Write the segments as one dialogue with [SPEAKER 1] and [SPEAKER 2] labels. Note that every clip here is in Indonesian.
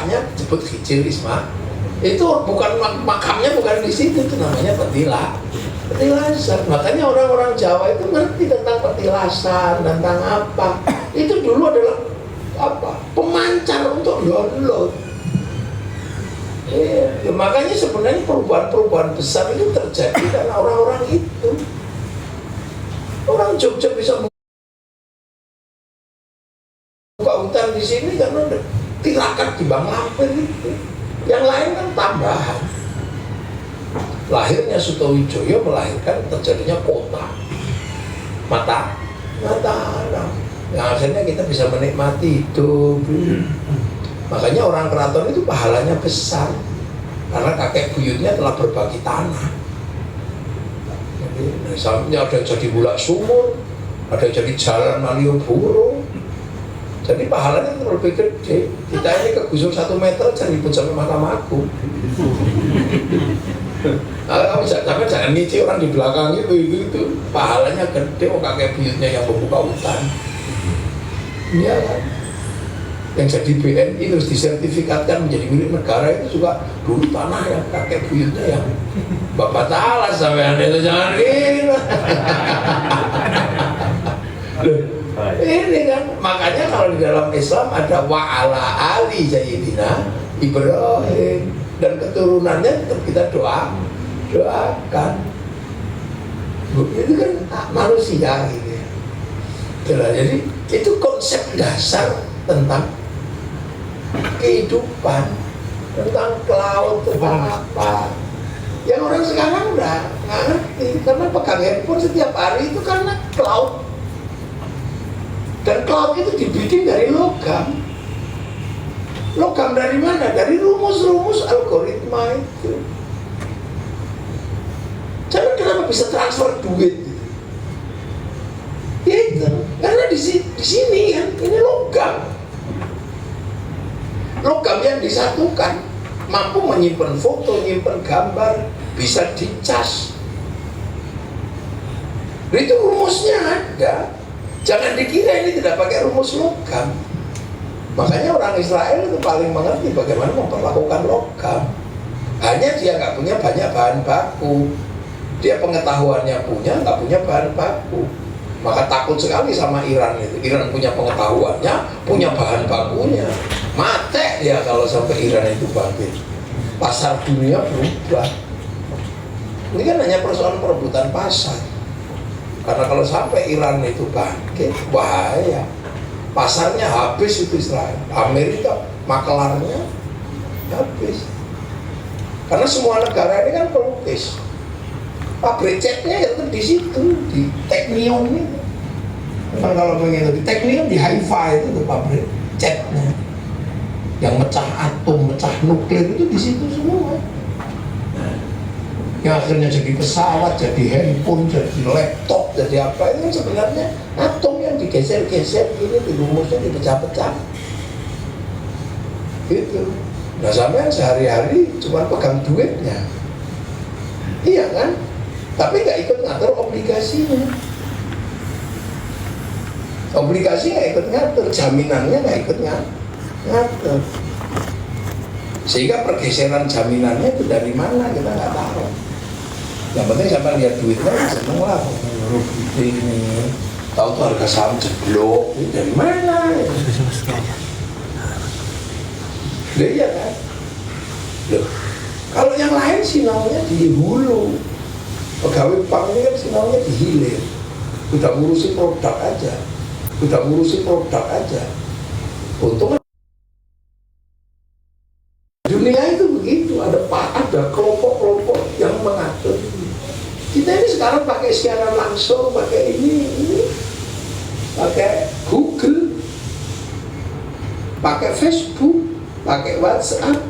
[SPEAKER 1] bapaknya disebut Hijil Ismail. Itu bukan makamnya, bukan di situ, itu namanya petilasan. Makanya orang-orang Jawa itu ngerti tentang petilasan, tentang apa. Itu dulu adalah apa? Pemancar untuk download. Ya, makanya sebenarnya perubahan-perubahan besar itu terjadi karena orang-orang itu. Orang Jogja bisa buka hutan di sini karena tirakat di Bang Lampir itu. Yang lain kan tambahan. Lahirnya Sutowijoyo melahirkan terjadinya kota Mataram. Yang akhirnya kita bisa menikmati hidup. Makanya orang keraton itu pahalanya besar karena kakek buyutnya telah berbagi tanah. Jadi misalnya ada yang jadi Bulak Sumur, ada yang jadi Jalan Malioboro. Jadi pahalanya itu lebih gede. Kita ini kegusur 1 meter jadi ribut sampai Mahkamah Agung. Kamu jangan ngisi orang di belakang itu pahalanya gede. Oh, kakek buyutnya yang membuka hutan. Iya kan? Yang jadi BNI terus disertifikatkan menjadi milik negara itu juga dulu tanah yang kakek buyutnya yang Bapak Talas sampai itu jangan ini. Ini kan makanya kalau di dalam Islam ada wa'ala ali Sayyidina Ibrahim dan keturunannya tetap kita doakan. Itu kan manusia gitu ya. Jadi itu konsep dasar tentang kehidupan, tentang cloud, tentang apa yang orang sekarang udah nggak ngerti karena pegang handphone setiap hari itu karena cloud. Dan cloud itu dibikin dari logam. Logam dari mana? Dari rumus-rumus algoritma itu. Jadi kenapa bisa transfer duit? Ya itu, karena di sini kan ini logam. Logam yang disatukan mampu menyimpan foto, menyimpan gambar, bisa dicas. Itu rumusnya ada. Jangan dikira ini tidak pakai rumus logam. Makanya orang Israel itu paling mengerti bagaimana memperlakukan logam. Hanya dia nggak punya banyak bahan baku. Dia pengetahuannya punya, nggak punya bahan baku. Maka takut sekali sama Iran itu. Iran punya pengetahuannya, punya bahan bakunya. Mate ya kalau sampai Iran itu bangkit. Pasar dunia berubah. Ini kan hanya persoalan perebutan pasar. Karena kalau sampai Iran itu bangkit, bahaya. Pasarnya habis itu Israel. Amerika makelarnya habis. Karena semua negara ini kan pelukis. Pabrik catnya itu di situ, di Teknion itu. Memang kalau pengen di Teknion di Haifa itu pabrik catnya. Yang mecah atom, mecah nuklir itu di situ semua. Yang akhirnya jadi pesawat, jadi handphone, jadi laptop, jadi apa itu sebenarnya atom yang digeser-geser ini, dirumusnya dipecah-pecah gitu. Nah sampai sehari-hari cuma pegang duitnya, iya kan? Tapi nggak ikut ngatur obligasinya. Obligasi nggak ikut ngatur, jaminannya nggak ikut ngatur. Sehingga pergeseran jaminannya itu dari mana kita nggak tahu. Yang penting sampai lihat duitnya seneng lah. Ini tahu tuh harga saham jeblok, ini dari mana? Iya kan? Loh, kalau yang lain sinaunya di hulu, pegawai bank ini kan sinaunya di hilir. Udah ngurusi produk aja. Untung dunia itu begitu, ada kelompok-kelompok yang mengatur. Kita ini sekarang pakai siaran langsung, pakai ini, pakai Google, pakai Facebook, pakai WhatsApp.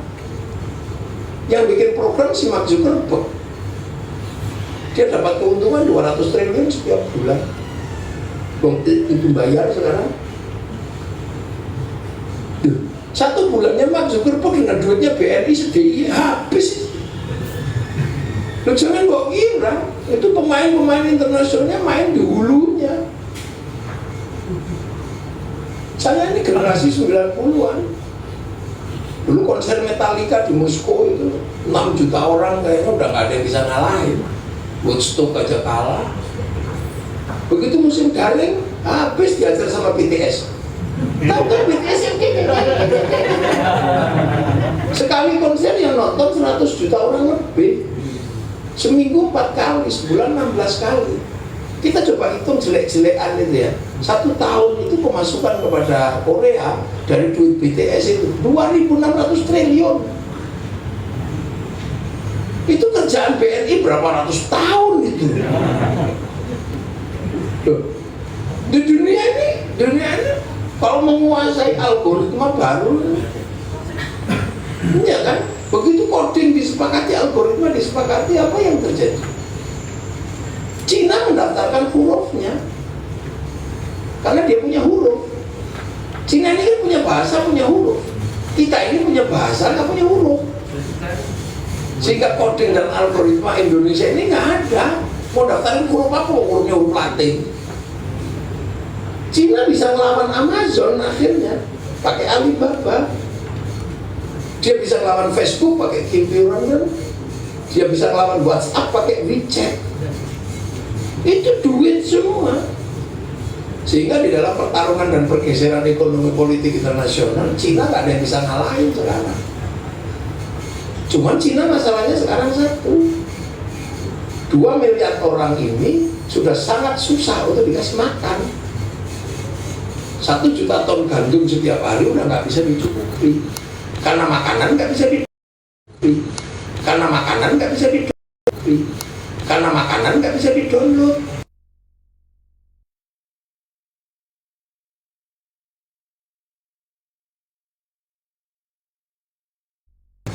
[SPEAKER 1] Yang bikin program si Mark Zuckerberg, dia dapat keuntungan 200 triliun setiap bulan. Itu bayar sekarang. Satu bulannya Mark Zuckerberg dengan duitnya BNI sedih habis. Lo jangan kok kira itu pemain-pemain internasionalnya main di hulunya. Saya ini generasi 90-an. Dulu konser Metallica di Moskow itu 6 juta orang, kayaknya udah nggak ada yang bisa ngalahin. Woodstock aja kalah. Begitu musim daring, habis diajar sama BTS. Tahu kan BTS yang gini? Sekali konser yang nonton 100 juta orang lebih. Seminggu 4 kali, sebulan 16 kali. Kita coba hitung jelek-jelekan itu ya. 1 tahun itu pemasukan kepada Korea dari duit BTS itu 2.600 triliun. Itu kerjaan BNI berapa ratus tahun itu. Di dunia ini kalau menguasai algoritma baru, ya kan? Begitu coding disepakati, algoritma disepakati, apa yang terjadi? Cina mendaftarkan hurufnya karena dia punya huruf. Cina ini kan punya bahasa, punya huruf. Kita ini punya bahasa, nggak punya huruf. Sehingga coding dan algoritma Indonesia ini nggak ada. Mau daftarin huruf apa? Hurufnya huruf Latin. Cina bisa melawan Amazon akhirnya pakai Alibaba. Dia bisa melawan Facebook pakai Qihoo. Dia bisa melawan WhatsApp pakai WeChat. Itu duit semua. Sehingga di dalam pertarungan dan pergeseran ekonomi politik internasional, Cina nggak ada yang bisa ngalahin sekarang. Cuman Cina masalahnya sekarang satu, 2 miliar orang ini sudah sangat susah untuk dikasih makan. 1 juta ton gandum setiap hari udah nggak bisa dicukupi. Karena makanan nggak bisa dicukupi. Karena makanan nggak bisa dicukupi. Karena makanan nggak bisa didownload.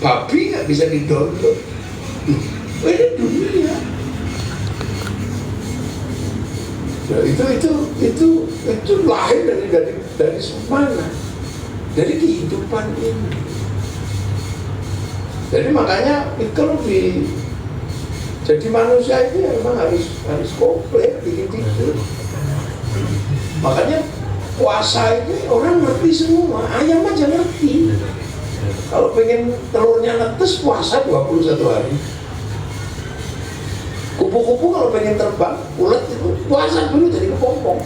[SPEAKER 1] Babi nggak bisa didownload. Ini dunia. Nah, itu lahir dari mana? Dari kehidupan ini. Jadi makanya kalau jadi manusia itu memang harus komplit dikit-dikit. Makanya puasa ini orang ngerti semua, ayam aja ngerti. Kalau pengen telurnya netes, puasa 21 hari. Kupu-kupu kalau pengen terbang, ulet itu puasa dulu jadi kepompong.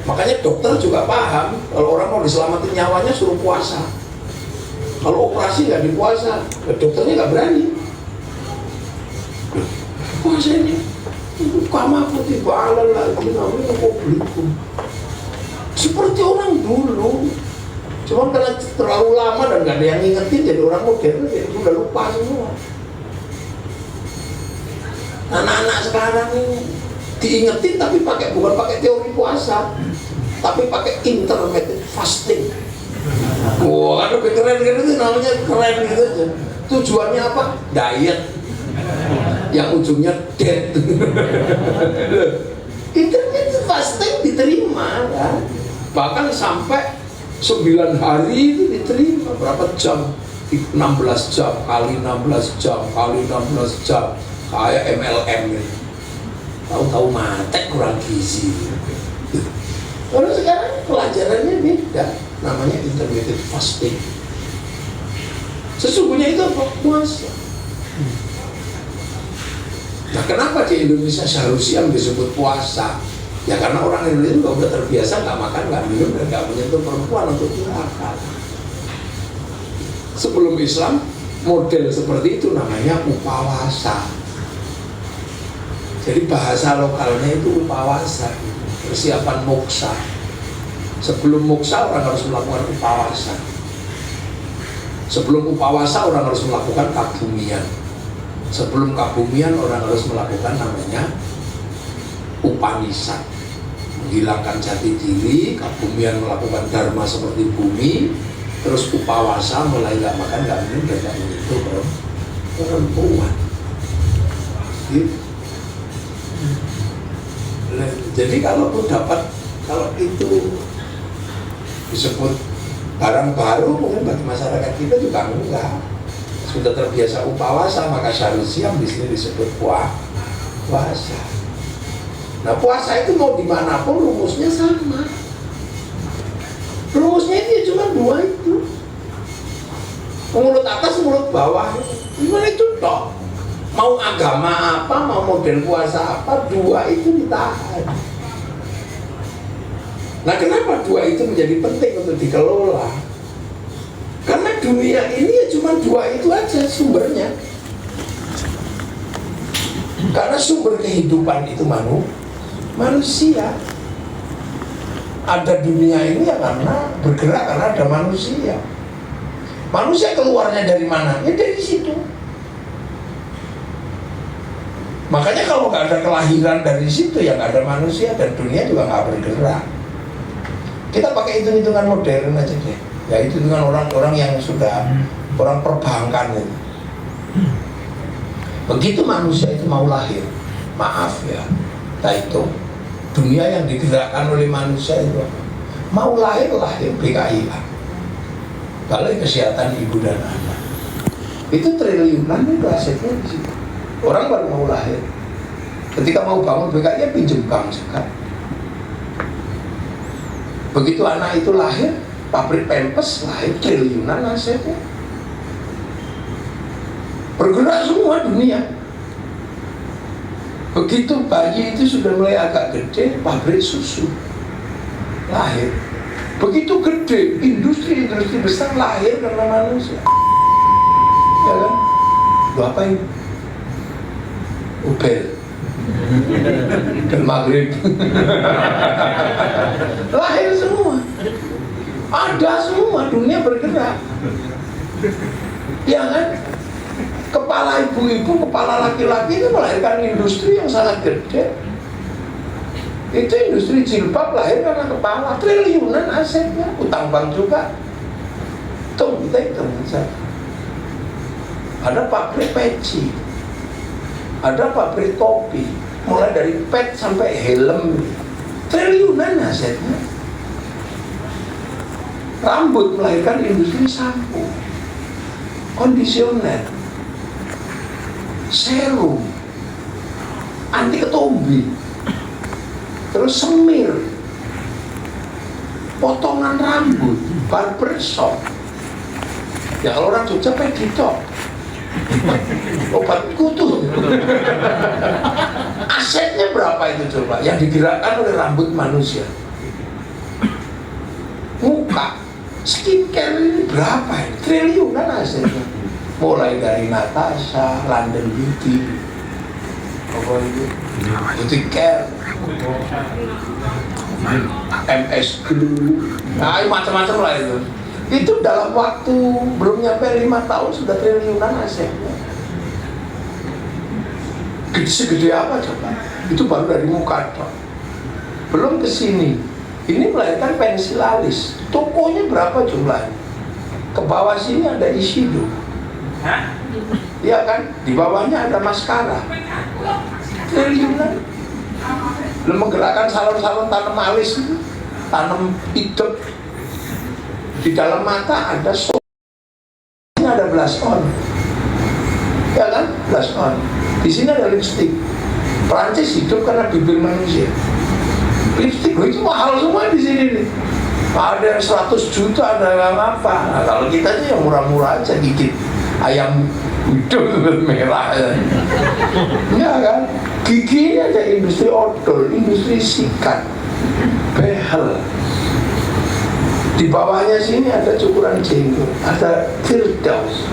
[SPEAKER 1] Makanya dokter juga paham, kalau orang mau diselamatin nyawanya suruh puasa. Kalau operasi nggak dipuasa, dokternya nggak berani. Puasa ini, kama putih balan lagi, namanya oblikum. Seperti orang dulu. Cuma karena terlalu lama dan gak ada yang ngingetin, jadi orang modern jadi udah lupa semua. Anak-anak sekarang ini diingetin tapi bukan pakai teori puasa, tapi pakai intermittent fasting. Wah, kan lebih keren kan, itu namanya keren gitu aja. Tujuannya apa? Diet yang ujungnya dead. Intermittent fasting diterima kan? Bahkan sampai 9 hari itu diterima. Berapa jam? 16 jam kali 16 jam kali 16 jam, kayak MLM gitu. Tahu-tahu mati kurang gizi. Kalau sekarang pelajarannya beda, namanya intermittent fasting. Sesungguhnya itu apa? Puasa. Nah, kenapa di Indonesia seharusnya disebut puasa? Ya karena orang Indonesia udah terbiasa nggak makan, nggak minum, dan nggak menyentuh perempuan untuk makan. Sebelum Islam, model seperti itu namanya upawasa. Jadi bahasa lokalnya itu upawasa, persiapan moksa. Sebelum moksa orang harus melakukan upawasa. Sebelum upawasa orang harus melakukan kabumian. Sebelum kabumian orang harus melakukan namanya upanisa, menghilangkan jati diri. Kabumian melakukan dharma seperti bumi. Terus upawasa mulai nggak makan, nggak minum, dan nggak menyentuh perempuan. Gitu. Jadi kalau itu disebut barang baru, mungkin bagi masyarakat kita juga enggak. Sudah terbiasa upawasa, maka seharusnya di sini disebut puasa. Nah, puasa itu mau dimanapun rumusnya sama. Rumusnya itu cuma 2 itu. mulut atas, mulut bawah. Gimana itu toh? Mau agama apa, mau model puasa apa, dua itu ditahan. Nah, kenapa dua itu menjadi penting untuk dikelola? Karena dunia ini ya cuma dua itu aja sumbernya. Karena sumber kehidupan itu manusia. Ada dunia ini ya karena bergerak karena ada manusia. Manusia keluarnya dari mana? Ya dari situ. Makanya kalau nggak ada kelahiran dari situ ya nggak ada manusia dan dunia juga nggak bergerak. Kita pakai hitung-hitungan modern aja deh. Ya itu dengan orang-orang yang sudah orang perbankan itu. Begitu manusia itu mau lahir, maaf ya, kita hitung dunia yang digerakkan oleh manusia itu mau lahir BKIA, Balai Kesehatan Ibu dan Anak. Itu triliunan itu asetnya di situ. Orang baru mau lahir, ketika mau bangun BKIA pinjem bank sekat. Begitu anak itu lahir, pabrik Pampers lahir, triliunan asetnya. Bergerak semua dunia. Begitu bayi itu sudah mulai agak gede, pabrik susu lahir. Begitu gede, industri besar lahir karena manusia. Ya kan? Lu apa ini? Ubel dan maghrib. Lahir semua. Ada semua, dunia bergerak. Ya kan? Kepala ibu-ibu, kepala laki-laki itu melahirkan industri yang sangat gede. Itu industri jilbab lahir karena kepala, triliunan asetnya, utang bank juga. Tuh, kita hitung saja. Ada pabrik peci, ada pabrik topi, mulai dari pet sampai helm, triliunan asetnya. Rambut melahirkan industri sampo, kondisioner, serum, anti ketombe, terus semir, potongan rambut, barbershop. Ya kalau orang Jogja pedicab, obat kutu. Asetnya berapa itu coba? Yang digerakkan oleh rambut manusia. Muka, skincare ini berapa ya? Triliunan asetnya. Mulai dari Natasha, London Beauty, apa itu? Beauty Care, MS Glue, nah macam-macam lah itu. Itu dalam waktu belum nyampe 5 tahun sudah triliunan asetnya. Segede apa coba? Itu baru dari muka dok. Belum ke sini. Ini melahirkan pensil alis. Tokonya berapa jumlahnya? Ke bawah sini ada Ishido. Iya kan? Di bawahnya ada maskara. Triliunan. Belum menggerakkan salon-salon tanam alis itu, tanam hidup. Di dalam mata ada ini ada blush on. Ya kan? Blush on. Di sini ada lipstick. Perancis hidup karena bibir manusia. Lipstick itu mahal semua di sini nih. Ada yang 100 juta, ada yang apa. Nah, kalau kita aja yang murah-murah aja gigit ayam hidup merah ya. Ya kan? Gigi ini ada industri odol, industri sikat, behel. Di bawahnya sini ada cukuran jenggot, ada Firdaus.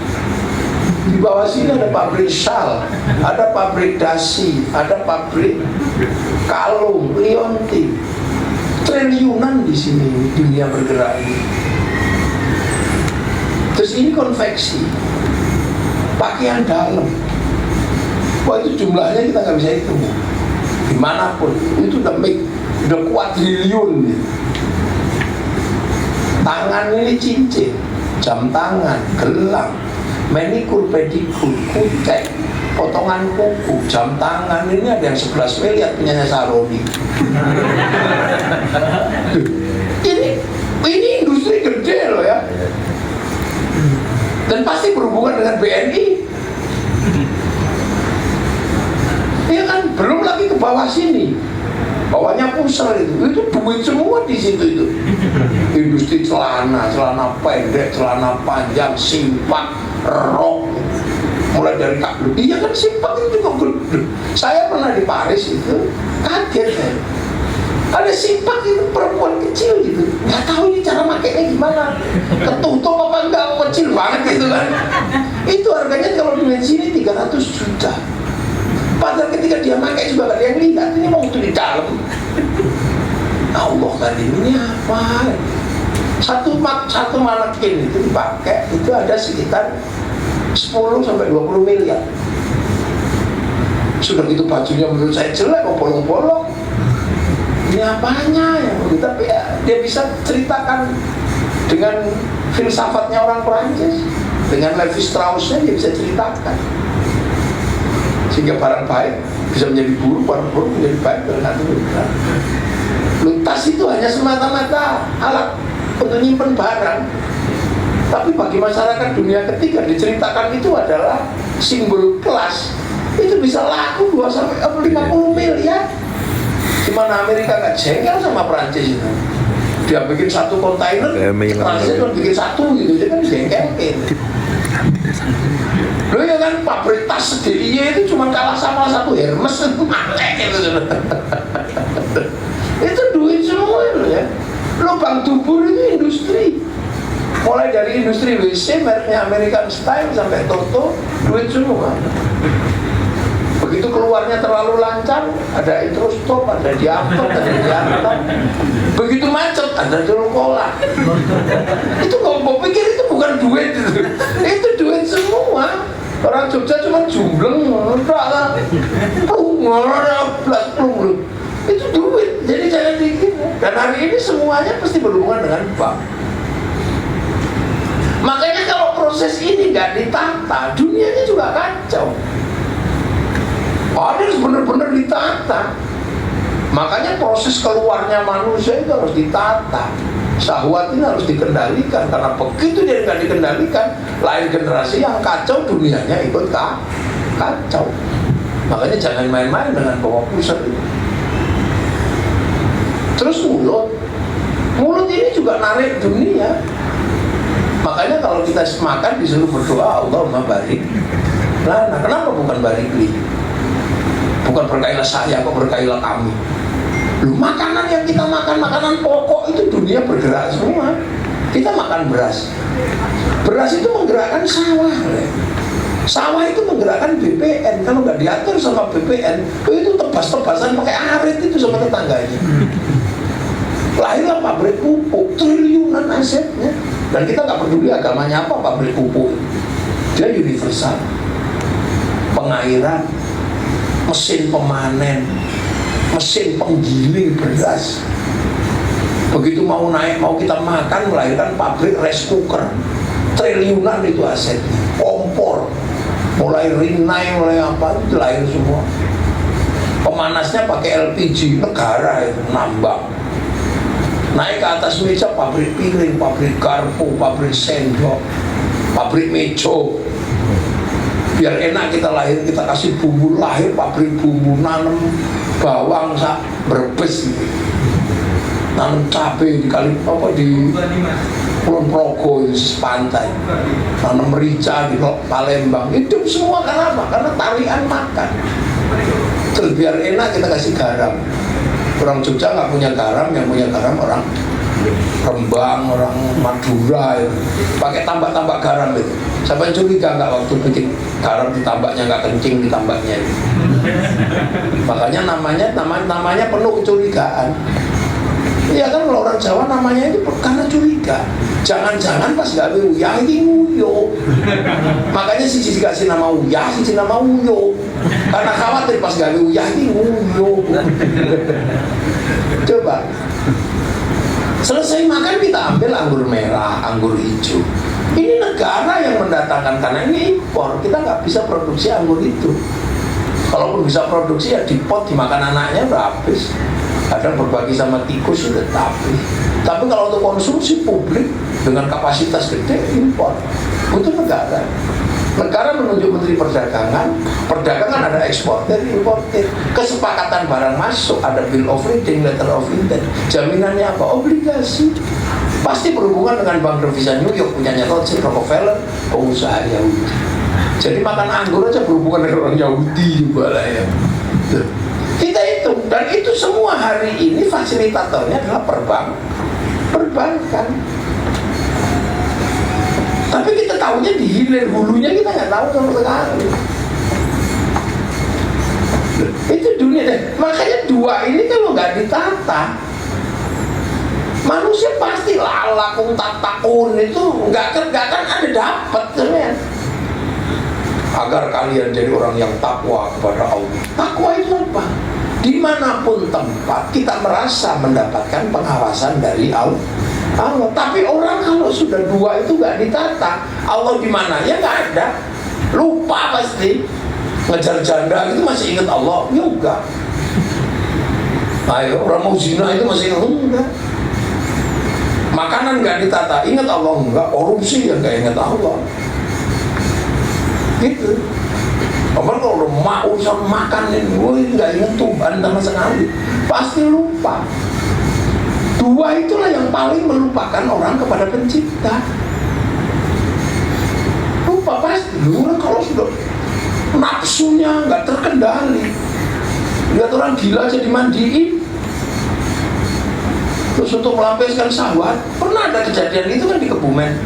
[SPEAKER 1] Di bawah sini ada pabrik Shell, ada pabrik dasi, ada pabrik kalung, Lionti. Triliunan di sini dunia bergerak ini. Terus ini konveksi, pakaian dalam. Wah itu jumlahnya kita nggak bisa hitung. Dimanapun itu udah kuadriliun. Tangan ini cincin, jam tangan, gelang, manikur, pedikur, kutek, potongan kuku, jam tangan. Ini ada yang 11 miliar punyanya Saroni. ini industri gede loh ya. Dan pasti berhubungan dengan BNI. Iya kan, belum lagi ke bawah sini. bawahnya pusar itu duit semua di situ itu. Industri celana pendek, celana panjang, simpak, rok, mulai dari kabel. Iya kan simpak itu juga gede. Saya pernah di Paris itu, kaget saya. Ada simpak itu perempuan kecil gitu, nggak tahu ini cara makainya gimana, ketutup apa enggak, kecil banget gitu kan. Itu harganya kalau di sini 300 juta. Padahal ketika dia pakai juga gak ada yang lihat, ini mau tuh di dalam. Allah kan ini apa? Satu manekin itu dipakai itu ada sekitar 10 sampai 20 miliar. Sudah gitu bajunya menurut saya jelek, bolong-bolong. Ini apanya ya? Tapi ya, dia bisa ceritakan dengan filsafatnya orang Perancis, dengan Levi Strauss-nya dia bisa ceritakan. Sehingga barang baik bisa menjadi buruk, barang buruk menjadi baik tergantung kita. Tas itu hanya semata-mata alat untuk nyimpen barang. Tapi bagi masyarakat dunia ketiga diceritakan itu adalah simbol kelas. Itu bisa laku 2-50 miliar. Gimana Amerika gak jengkel sama Perancis itu? Dia bikin satu kontainer, Perancis kan bikin satu gitu, dia kan jengkelin. Loh ya kan pabrik tas DIY itu cuma kalah sama satu Hermes gitu. Itu duit semua loh ya. Lubang dubur itu industri. Mulai dari industri WC mereknya American Style sampai Toto, duit semua. Begitu keluarnya terlalu lancar, ada introstop, ada diangkut, ada diangkat. Begitu macet, ada cola. Itu kalau mau pikir itu bukan duit itu duit semua. Orang Jogja cuma jumbleng, itu duit. Jadi jangan dikit. Dan hari ini semuanya pasti berhubungan dengan bank. Makanya kalau proses ini nggak ditata, dunianya juga kacau. Harus benar-benar ditata. Makanya proses keluarnya manusia itu harus ditata. Syahwat ini harus dikendalikan. Karena begitu dia nggak dikendalikan, lahir generasi yang kacau, dunianya ikut kacau. Makanya jangan main-main dengan bawa pusat itu. Terus mulut ini juga narik dunia. Makanya kalau kita makan disuruh berdoa, Allahumma barik lana. Kenapa bukan barik li? Bukan berkailah saya, kok berkailah kami. Loh, makanan yang kita makan, makanan pokok itu dunia bergerak semua. Kita makan beras. Beras itu menggerakkan sawah. Sawah itu menggerakkan BPN. Kalau nggak diatur sama BPN, itu tebas-tebasan pakai arit itu sama tetangganya. Lahirlah pabrik pupuk, triliunan asetnya. Dan kita nggak peduli agamanya apa, pabrik pupuk. Dia universal. Pengairan, mesin pemanen, mesin penggiling beras. Begitu mau naik, mau kita makan, melahirkan pabrik rice cooker, triliunan itu asetnya. Kompor, mulai Rinnai, mulai apa, itu lahir semua. Pemanasnya pakai LPG, negara itu nambang. Naik ke atas meja, pabrik piring, pabrik garpu, pabrik sendok, pabrik mejo. Biar enak kita lahir, kita kasih bumbu, lahir pabrik bumbu, nanam bawang sak berbes, nanam cabai di kali apa di Kulon Progo di pantai, nanam merica di Palembang. Hidup semua karena apa? Karena tarian makan. Terus biar enak kita kasih garam. Orang Jogja nggak punya garam, yang punya garam orang Rembang, orang Madura, ya. Pakai tambak-tambak garam itu. Siapa curiga nggak waktu bikin garam ditambaknya nggak kencing ditambaknya? Makanya namanya penuh kecurigaan. Iya kan, kalau orang Jawa namanya itu karena curiga. Jangan-jangan pas gawe uyah ini nguyo. Makanya sisi dikasih nama uyah, sisi nama uyo. Karena khawatir pas gawe uyah ini nguyo. Coba. Selesai makan kita ambil anggur merah, anggur hijau. Ini negara yang mendatangkan, karena ini impor. Kita nggak bisa produksi anggur itu. Kalaupun bisa produksi ya dipot, dimakan anaknya udah habis. Kadang berbagi sama tikus sudah tapi kalau untuk konsumsi publik dengan kapasitas gede impor. Untuk negara Negara menunjuk Menteri Perdagangan, perdagangan ada eksportir, importir, kesepakatan barang masuk, ada bill of lading, letter of intent, jaminannya apa? Obligasi. Pasti berhubungan dengan Bank Devisa New York, punyanya Rothschild, Rockefeller, pengusaha Yahudi. Jadi makan anggur aja berhubungan dengan orang Yahudi juga lah ya. Kita hitung, dan itu semua hari ini fasilitatornya adalah perbankan. Tapi kita tahunya di hilir, hulunya kita nggak tahu sama sekali. Itu dunia deh. Makanya dua ini kalau nggak ditata, manusia pasti lalakung tatakun itu nggak akan ada dapat sebenarnya. Agar kalian jadi orang yang takwa kepada Allah. Takwa itu apa? Dimanapun tempat kita merasa mendapatkan pengawasan dari Allah. Tapi orang kalau sudah dua itu nggak ditata, Allah di mana? Ya nggak ada, lupa pasti. Ngejar janda itu masih ingat Allah juga. Ayo, orang mau zina itu masih ingat enggak? Makanan nggak ditata, ingat Allah enggak? Korupsi yang nggak ingat Allah. Gitu. Apalagi kalau mau urusan makan ini, gue nggak ingat Tuhan sama sekali, pasti lupa. Dua itulah yang paling melupakan orang kepada pencipta. Lupa pasti. Orang kalau sudah nafsunya nggak terkendali, lihat orang gila aja dimandiin, terus untuk melampiaskan syahwat. Pernah ada kejadian itu kan di Kebumen.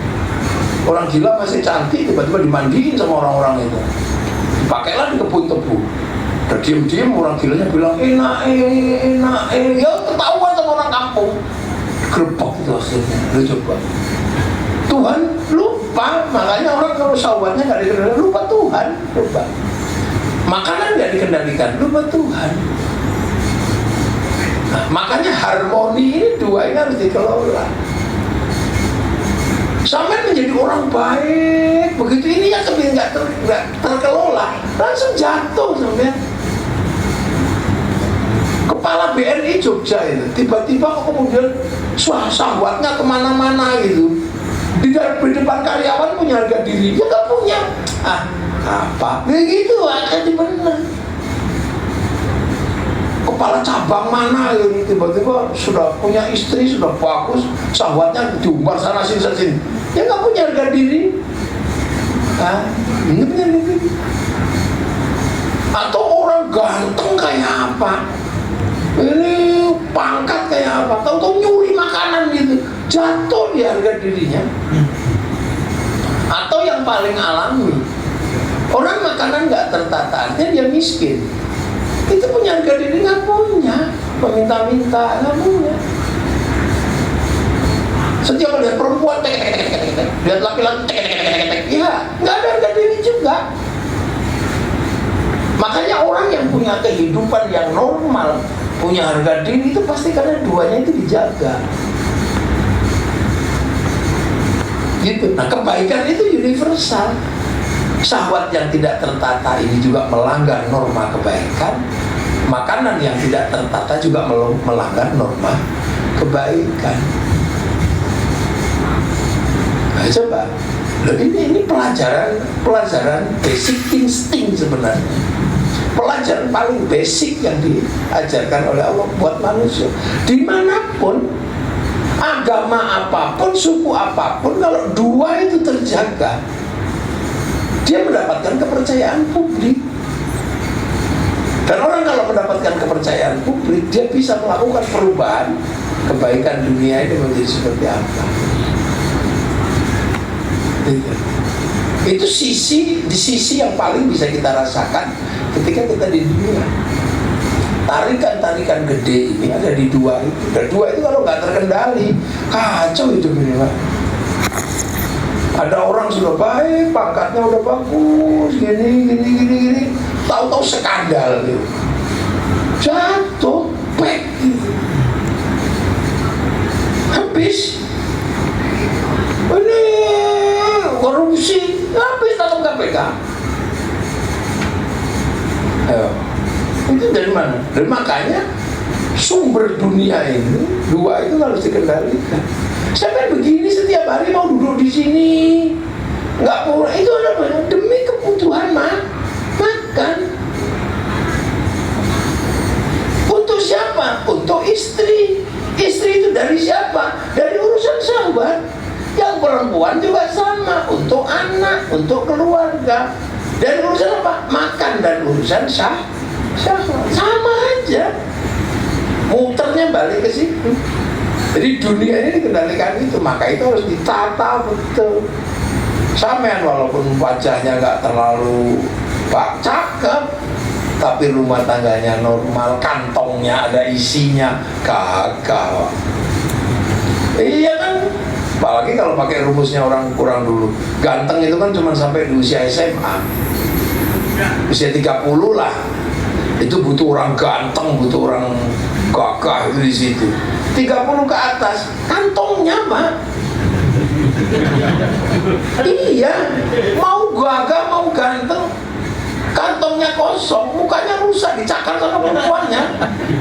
[SPEAKER 1] Orang gila masih cantik, tiba-tiba dimandiin sama orang-orang itu, dipakailah di kebun tebu. Dan diem-diem orang gilanya bilang enak, ya ketahuan sama orang kampung. Gerbak itu hasilnya. Lu coba, Tuhan lupa. Makanya orang kalau syahwatnya nggak dikendalikan, lupa Tuhan, lupa. Makanan nggak dikendalikan, lupa Tuhan. Nah, makanya harmoni ini dua ini harus dikelola. Sampai menjadi orang baik, begitu ini yang nggak terkelola, langsung jatuh sampai. Kepala BRI Jogja itu tiba-tiba kemudian syahwatnya kemana-mana gitu. Di depan karyawan punya harga diri, dia nggak punya. Apa? Begitu akan benar. Kepala cabang mana gitu, tiba-tiba sudah punya istri, sudah bagus, syahwatnya diumbar sana sini. Dia nggak punya harga diri. Ini punya harga diri. Atau orang ganteng kayak apa? Ini pangkat kayak apa? Tahu-tahu nyuri makanan gitu, jatuh di harga dirinya. Atau yang paling alami, orang makanan nggak tertata, artinya dia miskin. Itu punya harga diri nggak punya, meminta-minta nggak punya. Setiap lihat perempuan, lihat laki-laki, ya nggak ada harga diri juga. Makanya orang yang punya kehidupan yang normal, punya harga diri itu pasti karena duanya itu dijaga. Gitu. Nah, kebaikan itu universal. Syahwat yang tidak tertata ini juga melanggar norma kebaikan. Makanan yang tidak tertata juga melanggar norma kebaikan. Nah, coba. Loh, ini pelajaran basic insting sebenarnya. Pelajaran paling basic yang diajarkan oleh Allah buat manusia. Dimanapun, agama apapun, suku apapun, kalau dua itu terjaga, dia mendapatkan kepercayaan publik. Dan orang kalau mendapatkan kepercayaan publik, dia bisa melakukan perubahan kebaikan dunia ini menjadi seperti apa. Itu sisi yang paling bisa kita rasakan ketika kita di dunia. Tarikan-tarikan gede ini ada di dua itu. Dan dua itu kalau nggak terkendali, kacau hidup ini, Pak. Ada orang sudah baik, pangkatnya udah bagus, gini, tahu-tahu skandal gitu, jatuh, pek gitu, habis. Ini korupsi, habis dalam KPK. Itu dari mana? Dan makanya sumber dunia ini dua itu harus dikendalikan. Sampai begini setiap hari mau duduk di sini, nggak boleh. Itu apa? Demi kebutuhan makan. Untuk siapa? Untuk istri. Istri itu dari siapa? Dari urusan sahabat. Yang perempuan juga sama, untuk anak, untuk keluarga. Dan urusan apa? Makan dan urusan syahwat. Sama aja. Muternya balik ke situ. Jadi dunia ini dikendalikan itu, maka itu harus ditata betul. Sampean walaupun wajahnya nggak terlalu cakep, tapi rumah tangganya normal, kantongnya ada isinya, gagal. Iya kan? Apalagi kalau pakai rumusnya orang kurang dulu. Ganteng itu kan cuma sampai di usia SMA. Usia 30 lah. Itu butuh orang ganteng, butuh orang gagah itu di situ. 30 ke atas, kantongnya mah. Iya, mau gagah, mau ganteng, kantongnya kosong, mukanya rusak, dicakar sama perempuannya.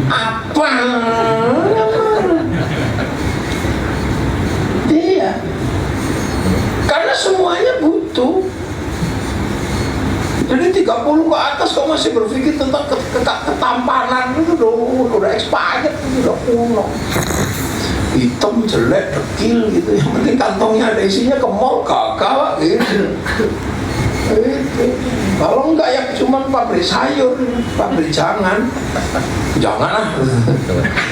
[SPEAKER 1] Apa? Iya. Karena semuanya butuh. Jadi 30 ke atas kok masih berpikir tentang ketampanan itu udah expired, udah kuno. Hitam, jelek, dekil gitu. Yang penting kantongnya ada isinya, ke mall gagal gitu. Kalau enggak ya cuma pabrik sayur, pabrik jangan lah,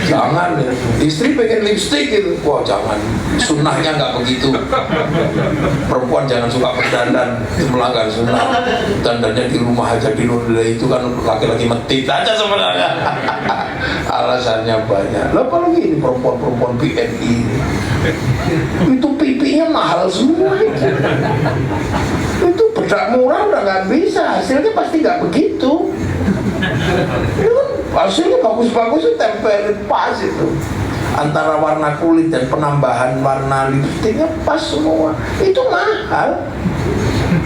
[SPEAKER 1] jangan. Istri pengen lipstik gitu, wah jangan. Sunnahnya nggak begitu. Perempuan jangan suka berdandan, itu melanggar sunnah. Dandannya di rumah aja, di luar itu kan laki-laki metit aja sebenarnya. Alasannya banyak. Lah apalagi ini perempuan-perempuan BNI itu pipinya mahal semua itu bedak murah udah nggak bisa, hasilnya pasti nggak begitu. Itu kan hasilnya bagus-bagus itu tempelin pas itu, antara warna kulit dan penambahan warna lipstiknya pas semua. Itu mahal.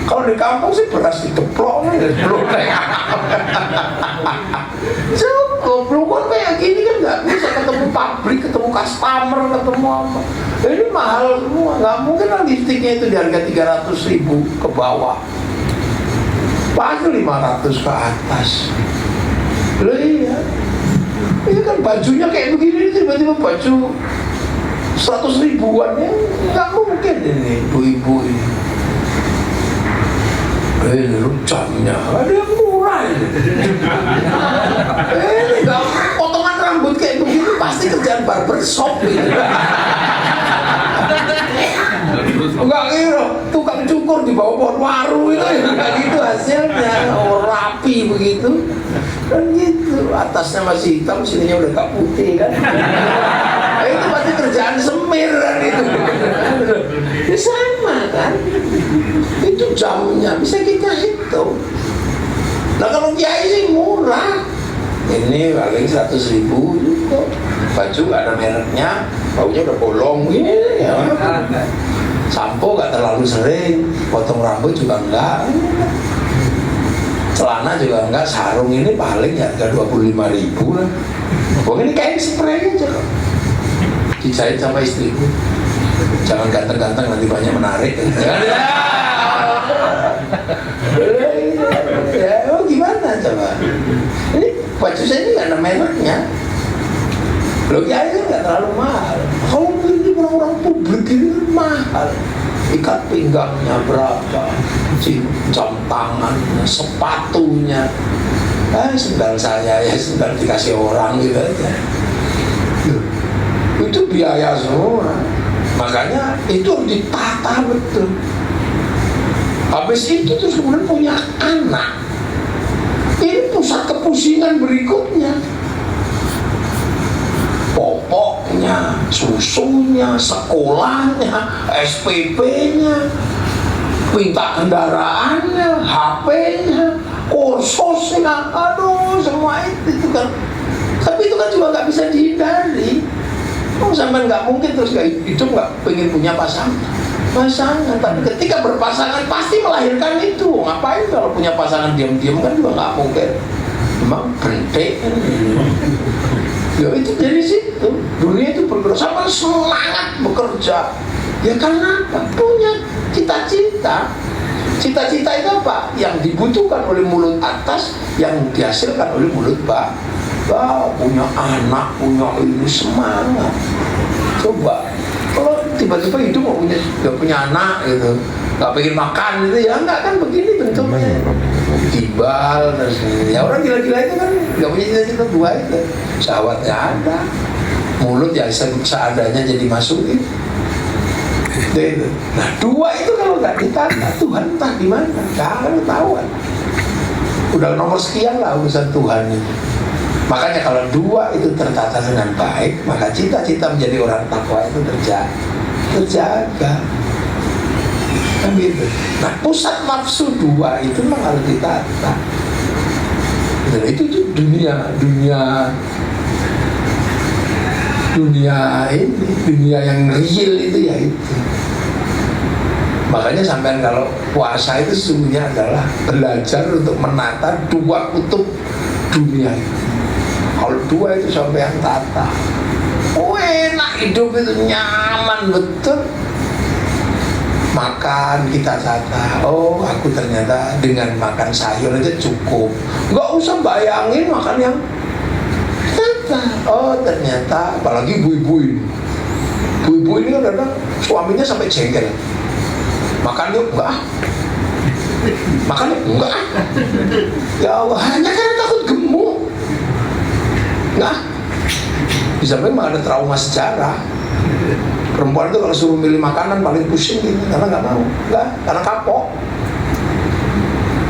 [SPEAKER 1] Kalau di kampung sih beras dikeplok cukup. Lu kan kayak gini kan nggak bisa ketemu pabrik, ketemu customer, ketemu apa. Ini mahal semua, nggak mungkin lah lipstiknya itu di harga 300.000 ke bawah, pasti 500 ke atas. Loh iya, ini kan bajunya kayak begini, tiba-tiba baju 100 ribuan ya nggak mungkin ini ibu-ibu ini. Lu jamnya ada yang murah ini. Nggak, potongan rambut kayak begini pasti kerjaan barbershop ini. Enggak kira tukang cukur di bawah pohon waru itu enggak gitu hasilnya. Rapi begitu kan gitu, atasnya masih hitam, sininya udah gak putih kan. Itu pasti kerjaan semir kan itu. Ya sama kan, itu jamnya bisa kita hitung. Nah kalau kiai sih murah, ini paling 100.000 juga, baju gak ada mereknya, baunya udah bolong gini ya. Sampo gak terlalu sering, potong rambut juga enggak, celana juga enggak, sarung ini paling harga 25.000 lah. Pokoknya ini kain spray aja kok, dijahit sama istriku. Jangan ganteng-ganteng nanti banyak menarik. Ya, gimana coba? Ini baju saya ini nggak ada mereknya. Loh ya ini nggak terlalu mahal. Kalau ini orang-orang publik ini mahal. Ikat pinggangnya berapa, jam tangannya, sepatunya, sendal saya ya sendal dikasih orang gitu aja. Itu biaya semua. Makanya itu harus ditata betul. Habis itu terus kemudian punya anak. Ini pusat kepusingan berikutnya. Popoknya, susunya, sekolahnya, SPP-nya, minta kendaraannya, HP-nya, kursosnya, aduh semua itu kan. Tapi itu kan juga nggak bisa dihindari. Sampai nggak mungkin terus hidup nggak pengen punya pasangan. Tapi ketika berpasangan pasti melahirkan itu. Ngapain kalau punya pasangan diam-diam kan juga nggak mungkin. Memang bentek kan. Ya itu dari situ dunia itu bergerak, sama semangat bekerja. Ya karena apa? Punya cita-cita. Cita-cita itu apa? Yang dibutuhkan oleh mulut atas, yang dihasilkan oleh mulut bawah. Punya anak, punya ini, semangat. Coba kalau tiba-tiba hidup nggak punya anak gitu, nggak pengen makan gitu, ya nggak kan begini bentuknya. Tibal terus ya orang gila-gila itu kan nggak punya cita-cita dua itu. Syahwatnya ada, mulut ya seadanya jadi masukin. Nah dua itu kalau nggak ditata, Tuhan entah di mana, jangan ketahuan. Udah nomor sekian lah urusan Tuhan itu. Makanya kalau dua itu tertata dengan baik, maka cita-cita menjadi orang takwa itu terjaga. Kan gitu. Nah pusat nafsu dua itu memang harus ditata. Itu dunia ini, dunia yang real itu ya itu. Makanya sampean kalau puasa itu sesungguhnya adalah belajar untuk menata dua kutub dunia itu. Kalau dua itu sampean tata, enak hidup itu, nyaman betul. Makan kita tata, aku ternyata dengan makan sayur aja cukup, nggak usah bayangin makan yang tata. Ternyata apalagi ibu-ibu ini kadang suaminya sampai jengkel, makan yuk, enggak, makan yuk, enggak, ya Allah, hanya karena takut gemuk. Enggak, bisa memang ada trauma sejarah. Perempuan itu kalau suruh milih makanan paling pusing gitu, karena nggak mau, enggak, karena kapok.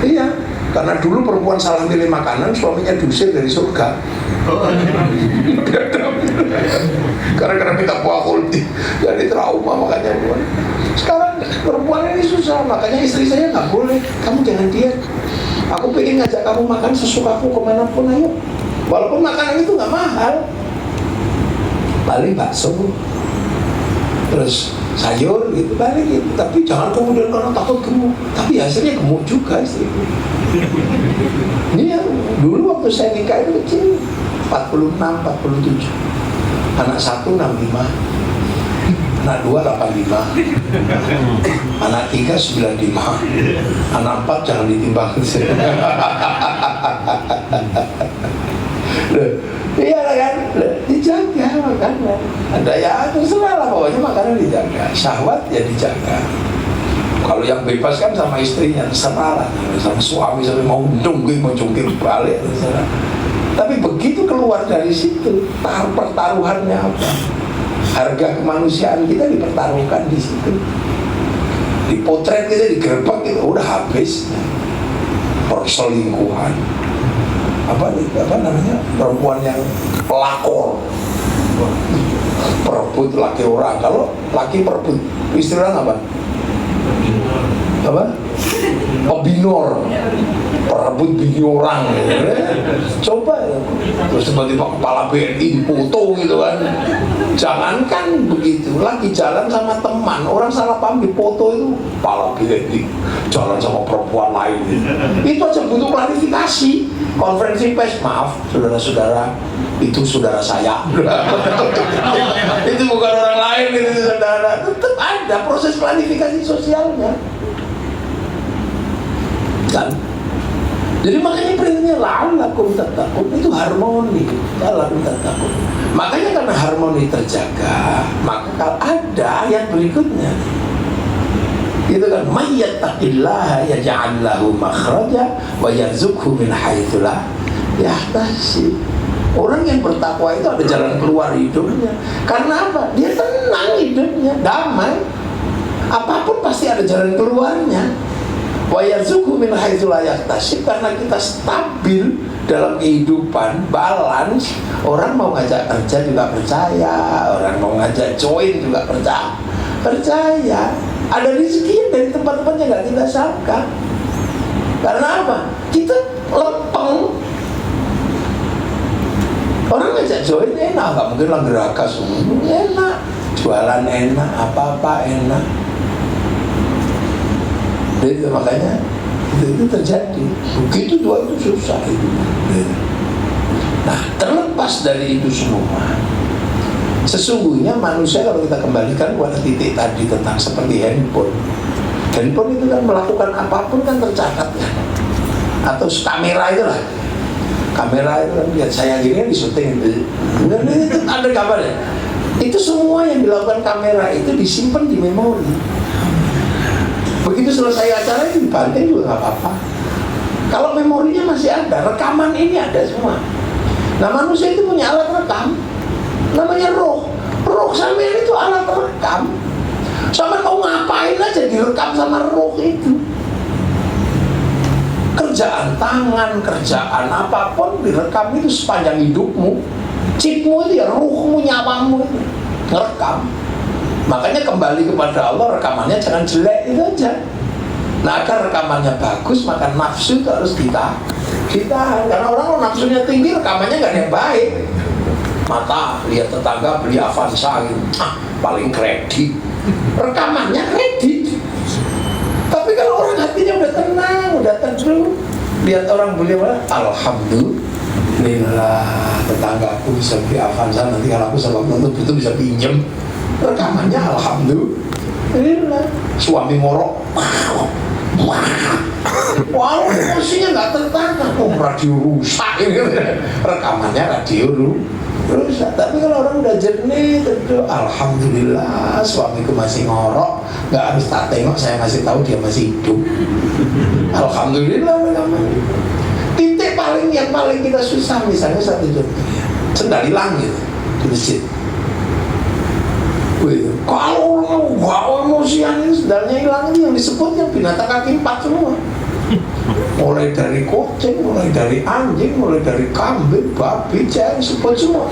[SPEAKER 1] Iya, karena dulu perempuan salah milih makanan, suaminya diusir dari surga. Karena minta buah kulti, jadi trauma makanya buat. Sekarang perempuan ini susah, makanya istri saya nggak boleh, kamu jangan diet. Aku pengen ngajak kamu makan sesukaku kemanapun, ayo. Walaupun makanan itu nggak mahal, paling bakso, terus sayur gitu, paling gitu. Tapi jangan kemudian karena takut gemuk, tapi hasilnya gemuk juga istriku. Ini yang dulu waktu saya nikah itu kecil, 46, 47, anak 1 65, anak 2 85, anak 3 95, anak 4 jangan ditimbang. Iya kan, dijaga makanan. Ada ya terserah lah, pokoknya makanan dijaga, syahwat ya dijaga. Kalau yang bebas kan sama istrinya, terserah lah, sama suami sampai mau jungkir balik, terserah. Tapi begitu keluar dari situ, pertaruhannya apa? Harga kemanusiaan kita dipertaruhkan di situ. Dipotret kita, digerebek kita, udah habis. Perselingkuhan, apa namanya, perempuan yang pelakor, perebut laki orang. Kalau laki perebut istri orang apa? Pebinor, perebut bini orang. Coba ya. Terus tiba-tiba kepala BNI dipoto gitu kan. Jangankan begitu, lagi jalan sama teman, orang salah paham dipoto itu kepala BNI jalan sama perempuan lain. Itu aja butuh klarifikasi. Konferensi pers, maaf saudara-saudara, itu saudara saya. Itu bukan orang lain, itu saudara. Tetap ada proses klarifikasi sosialnya kan. Jadi makanya perintahnya la'allakum tattaqun, itu harmoni, la'allakum tattaqun. Makanya karena harmoni terjaga, maka kalau ada yang berikutnya itu kan, may yattaqillaha yaj'al lahu makhraja wa yarzuqhu min haitsu la yahtasib. Orang yang bertakwa itu ada jalan keluar hidupnya. Karena apa? Dia tenang hidupnya, damai. Apapun pasti ada jalan keluarnya. Wa yarzuqhu min haitsu la yahtasib, karena kita stabil dalam kehidupan, balance. Orang mau ngajak kerja juga percaya, orang mau ngajak join juga percaya. Ada rezeki yang dari tempat-tempat yang nggak kita sangka. Karena apa? Kita lempeng. Orang ngajak join enak, nggak mungkin lah gerakas, enak, jualan enak, apa-apa enak. Jadi makanya itu terjadi. Begitu dua itu susah itu. Nah, terlepas dari itu semua, sesungguhnya manusia kalau kita kembalikan pada titik tadi tentang seperti handphone, Handphone itu kan melakukan apapun kan tercatat ya. Atau kamera itu lah, kamera itu kan lihat saya gini di syuting itu, itu ada gambarnya. Itu semua yang dilakukan kamera itu disimpan di memori. Begitu selesai acara itu dibanting juga nggak apa-apa. Kalau memorinya masih ada, rekaman ini ada semua. Nah manusia itu punya alat rekam, namanya roh. Roh sampean itu alat rekam. Sama mau ngapain aja direkam sama roh itu. Kerjaan tangan, kerjaan apapun direkam itu sepanjang hidupmu. Chipmu itu ya ruhmu, nyawamu itu ngerekam. Makanya kembali kepada Allah, rekamannya jangan jelek itu aja. Nah agar rekamannya bagus, maka nafsu itu harus kita. Karena orang kalau nafsunya tinggi, rekamannya nggak ada yang baik. Mata lihat tetangga beli Avanza gitu, paling kredit. Rekamannya kredit. Tapi kalau orang hatinya udah tenang, udah teduh, lihat orang beli apa? Alhamdulillah, tetanggaku bisa beli Avanza, nanti kalau aku sama untuk itu bisa pinjem. Rekamannya alhamdulillah. Suami ngorok, wah emosinya nggak tertangkap. Radio rusak ini. Rekamannya radio rusak. Tapi kalau orang udah jernih, tentu alhamdulillah suamiku masih ngorok, nggak harus tak tengok, saya masih tahu dia masih hidup. Alhamdulillah rekamannya. Titik yang paling kita susah misalnya satu contoh, sendal hilang gitu di masjid. Kalau orang nggak emosian ini sendalnya hilang, ini yang disebut yang binatang kaki 4 semua. Mulai dari kucing, mulai dari anjing, mulai dari kambing, babi, cewek, sebut semua.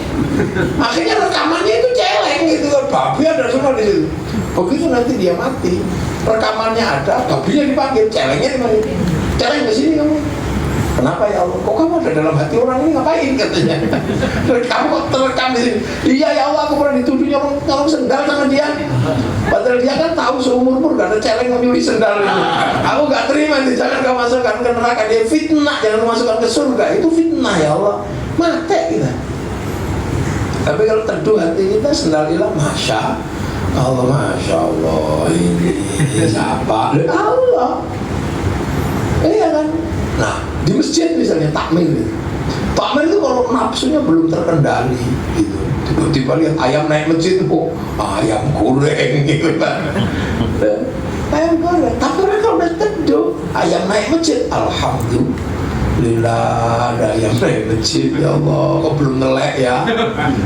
[SPEAKER 1] Akhirnya rekamannya itu celeng gitu kan, babi ada semua di situ. Begitu nanti dia mati, rekamannya ada, babinya dipanggil, celengnya dipanggil. Celeng ke sini kamu. Kenapa ya Allah? Kok kamu ada dalam hati orang ini ngapain katanya? Kamu kok terekam di sini? Iya ya Allah, aku pernah dituduh nyolong sendal sama dia. Padahal dia kan tahu seumur-umur gak ada celeng menyuri sendal itu. Aku gak terima itu, jangan kau masukkan ke neraka. Dia fitnah, jangan masukkan ke surga. Itu fitnah ya Allah. Mati kita. Tapi kalau teduh hati kita, sendal hilang, Masya Allah, ini siapa? Allah. Iya kan? Nah, di masjid misalnya takmir itu kalau nafsunya belum terkendali gitu, tiba-tiba lihat ayam naik masjid, ayam goreng gitu kan. Ayam goreng, tapi mereka udah teduh, ayam naik masjid, alhamdulillah ada ayam naik masjid, ya Allah, kok belum nelek ya.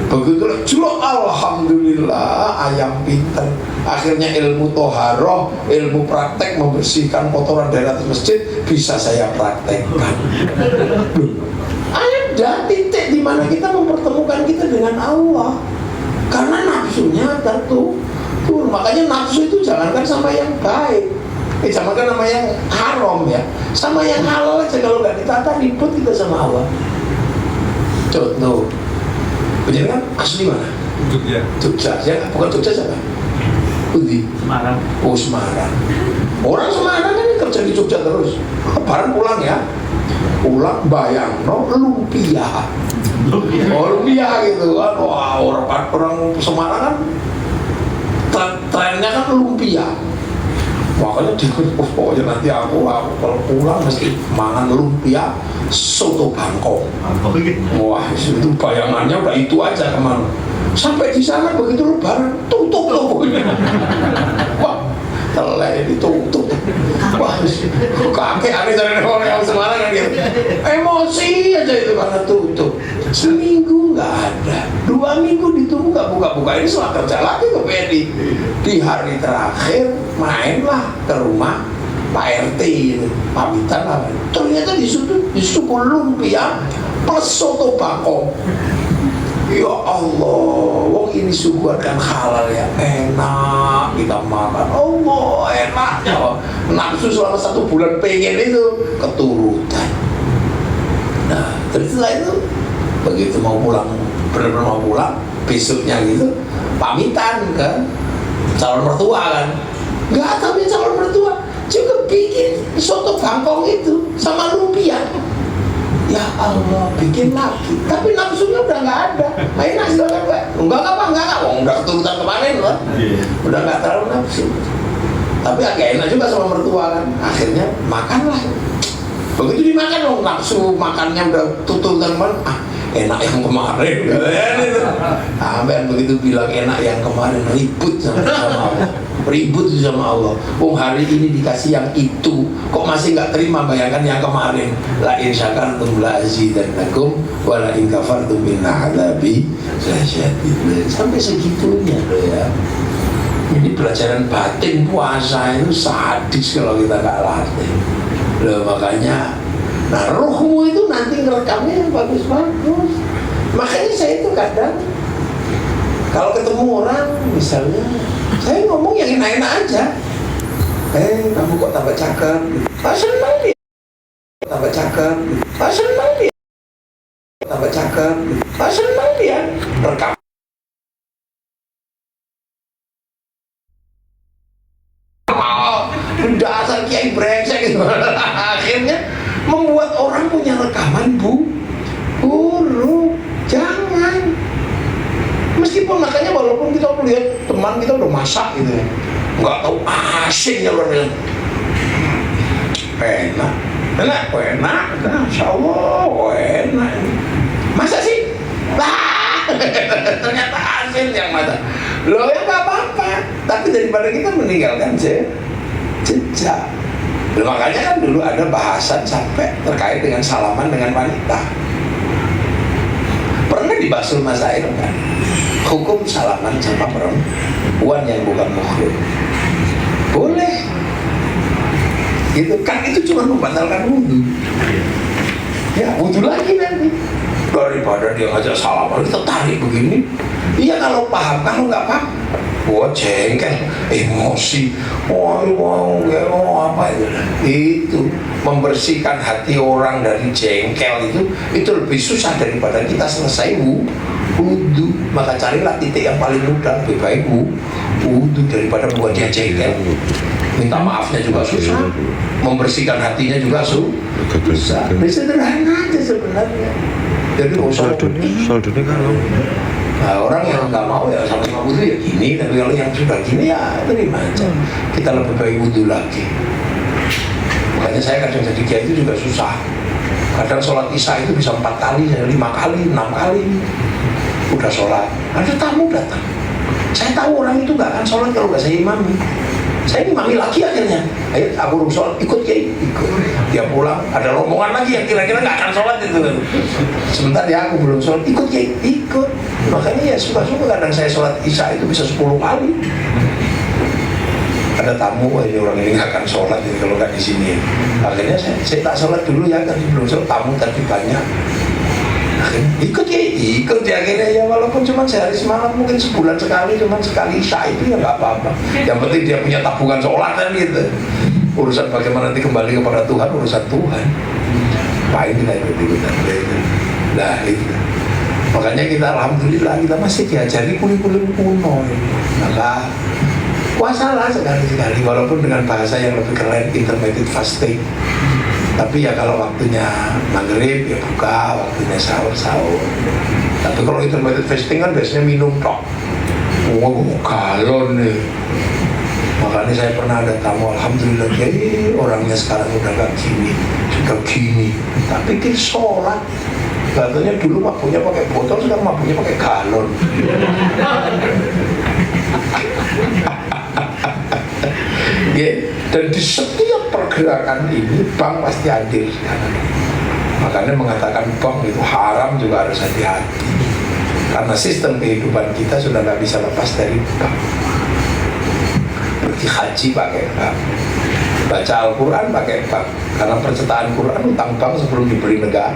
[SPEAKER 1] Begitu juluk, alhamdulillah ayam pinter. Akhirnya ilmu toharoh, ilmu praktek membersihkan kotoran dari atas masjid bisa saya praktekkan. Ada titik di mana kita mempertemukan kita dengan Allah. Karena nafsunya tertutup. Makanya nafsu itu jangankan sama yang baik, jangankan sama yang haram ya, sama yang halal aja kalau nggak ditata ribut kita sama Allah. Contoh, bener kan asli mana? Jogja, ya bukan Jogja siapa? Undi. Semarang. Oh Semarang. Orang Semarang kan kerja di Jogja terus. Lebaran pulang ya. Pulang bayang lumpia. Oh lumpia gitu kan. Wah orang Semarang kan trennya kan lumpia. Makanya dia pokoknya nanti aku kalau pulang mesti makan lumpia soto Bangkok. Wah itu bayangannya udah itu aja kemana. Sampai di sana begitu lebaran tutup logonya. Wah telai ditutup. Wah kakek aneh dari orang yang Semarang kan gitu. Emosi aja itu karena tutup. Seminggu nggak ada, 2 minggu ditunggu nggak buka-buka. Ini setelah kerja lagi ke PNI. Di hari terakhir mainlah ke rumah Pak RT itu, pamitan lah. Ternyata disuruh lumpia plus soto Bangkok. Ya Allah, wong ini suguhan halal ya, enak kita makan. Allah enaknya, nafsu selama 1 bulan pengen itu keturutan. Nah, terus setelah itu begitu mau pulang, benar-benar mau pulang, besoknya gitu pamitan ke calon mertua kan. Nggak tahu calon mertua juga bikin soto Bangkok itu sama lumpia. Ya Allah, bikin lagi. Tapi nafsunya udah nggak ada. Main nasi doang enggak. Enggak. Udah keturutan kemarin loh. Udah nggak terlalu nafsu. Tapi agak enak juga sama mertua kan. Akhirnya makanlah. Begitu dimakan loh, nafsu makannya udah tututan kan. Enak yang kemarin. Sampai begitu bilang enak yang kemarin, ribut sama Allah. Ribut sama Allah. Hari ini dikasih yang itu, kok masih nggak terima? Bayangkan yang kemarin. La in syakartum la azidannakum wa la in kafartum inna adzabi lasyadid. Sampai segitunya loh ya. Ini pelajaran batin puasa itu sadis kalau kita nggak latih. Loh makanya, nah rohmu itu nanti ngerekamnya yang bagus-bagus. Makanya saya itu kadang kalau ketemu orang misalnya, saya ngomong yang enak-enak aja. Kamu kok tambah cakep? Senang dia. Tambah cakep. Senang dia. Tambah cakep. Senang dia. Rekam. Dasar kiai brengsek gitu. Akhirnya membuat orang punya rekaman buruk. Jangan. Meskipun makanya walaupun kita lihat teman kita udah masak gitu, nggak tahu asiknya luar biasa. Enak, Masya Allah, enak. Masa sih? Ternyata asin yang mata. Loh ya nggak apa-apa. Tapi daripada kita meninggalkan jejak. Makanya kan dulu ada bahasan sampai terkait dengan salaman dengan wanita. Pernah dibahas masail kan? Hukum salaman sama perempuan yang bukan muhrim boleh? Gitu kan, itu cuma membatalkan wudhu. Ya wudhu lagi nanti. Daripada dia ngajak salaman kita tarik begini. Iya kalau paham, kalau nggak paham, wah jengkel, emosi, apa itu? Itu membersihkan hati orang dari jengkel itu lebih susah daripada kita selesai wudhu. Maka carilah titik yang paling mudah, lebih baik wudhu daripada buat dia jengkel. Minta maafnya juga susah, membersihkan hatinya juga susah. Sederhana aja sebenarnya. Jadi
[SPEAKER 2] saldonya kalau
[SPEAKER 1] orang yang nggak mau ya sama-sama wudhu ya gini, tapi kalau yang sudah gini ya terima aja. Kita lebih baik wudhu lagi. Makanya saya kadang jadi kiai itu juga susah. Kadang sholat isya itu bisa 4 kali, 5 kali, 6 kali. Udah sholat, ada tamu datang. Saya tahu orang itu nggak akan sholat kalau nggak saya imami. Saya imami lagi akhirnya. Ayo aku belum sholat, ikut kiai, ikut. Dia pulang, ada rombongan lagi yang kira-kira nggak akan sholat itu kan. Sebentar ya aku belum sholat, ikut kiai, ikut. Makanya ya suka-suka kadang saya sholat isya itu bisa 10 kali. Ada tamu, ini orang ini nggak akan sholat ini kalau nggak di sini. Akhirnya saya tak sholat dulu ya, tadi belum sholat, tamu tadi banyak. Ikut ya, ikut ya akhirnya ya, walaupun cuma sehari semalam, mungkin sebulan sekali, cuma sekali isya itu ya nggak apa-apa. Yang penting dia punya tabungan sholat kan gitu. Urusan bagaimana nanti kembali kepada Tuhan, urusan Tuhan. Pak ini lah ikut-ikutan. Nah itu. Makanya kita alhamdulillah kita masih diajari kuli-kuli kuno. Maka puasalah sekali-sekali, walaupun dengan bahasa yang lebih keren, intermittent fasting. Tapi ya kalau waktunya maghrib ya buka, waktunya sahur. Tapi kalau intermittent fasting kan biasanya minum tok. Galon nih. Makanya saya pernah ada tamu, alhamdulillah jadi orangnya sekarang udah gak gini, sudah gini. Tapi dia sholat. Katanya dulu mabuknya pakai botol, sekarang mabuknya pakai galon. Ya, dan di setiap pergerakan ini bank pasti hadir. Makanya mengatakan bank itu haram juga harus hati-hati. Karena sistem kehidupan kita sudah nggak bisa lepas dari bank. Pergi haji pakai bank, baca Al-Quran pakai bank. Karena percetakan Quran utang bank sebelum diberi negara.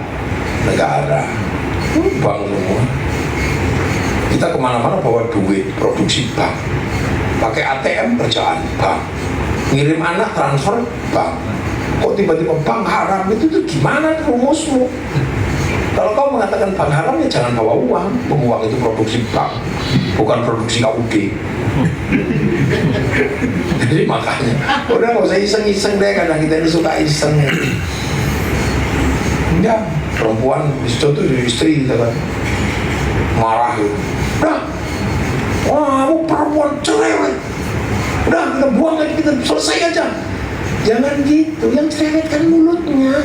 [SPEAKER 1] Bank semua. Kita kemana-mana bawa duit, produksi bank. Pakai ATM kerjaan bank. Ngirim anak transfer bank. Kok tiba-tiba bank haram itu tuh gimana rumusmu? Kalau kau mengatakan bank haram ya jangan bawa uang. Uang itu produksi bank, bukan produksi KUD. Jadi makanya udah nggak usah iseng-iseng deh, kadang kita ini suka iseng. Ya perempuan itu tuh istri gitu kan marah gitu. Wah, kamu perempuan cerewet. Udah kita buang aja, kita selesai aja. Jangan gitu, yang cerewet kan mulutnya,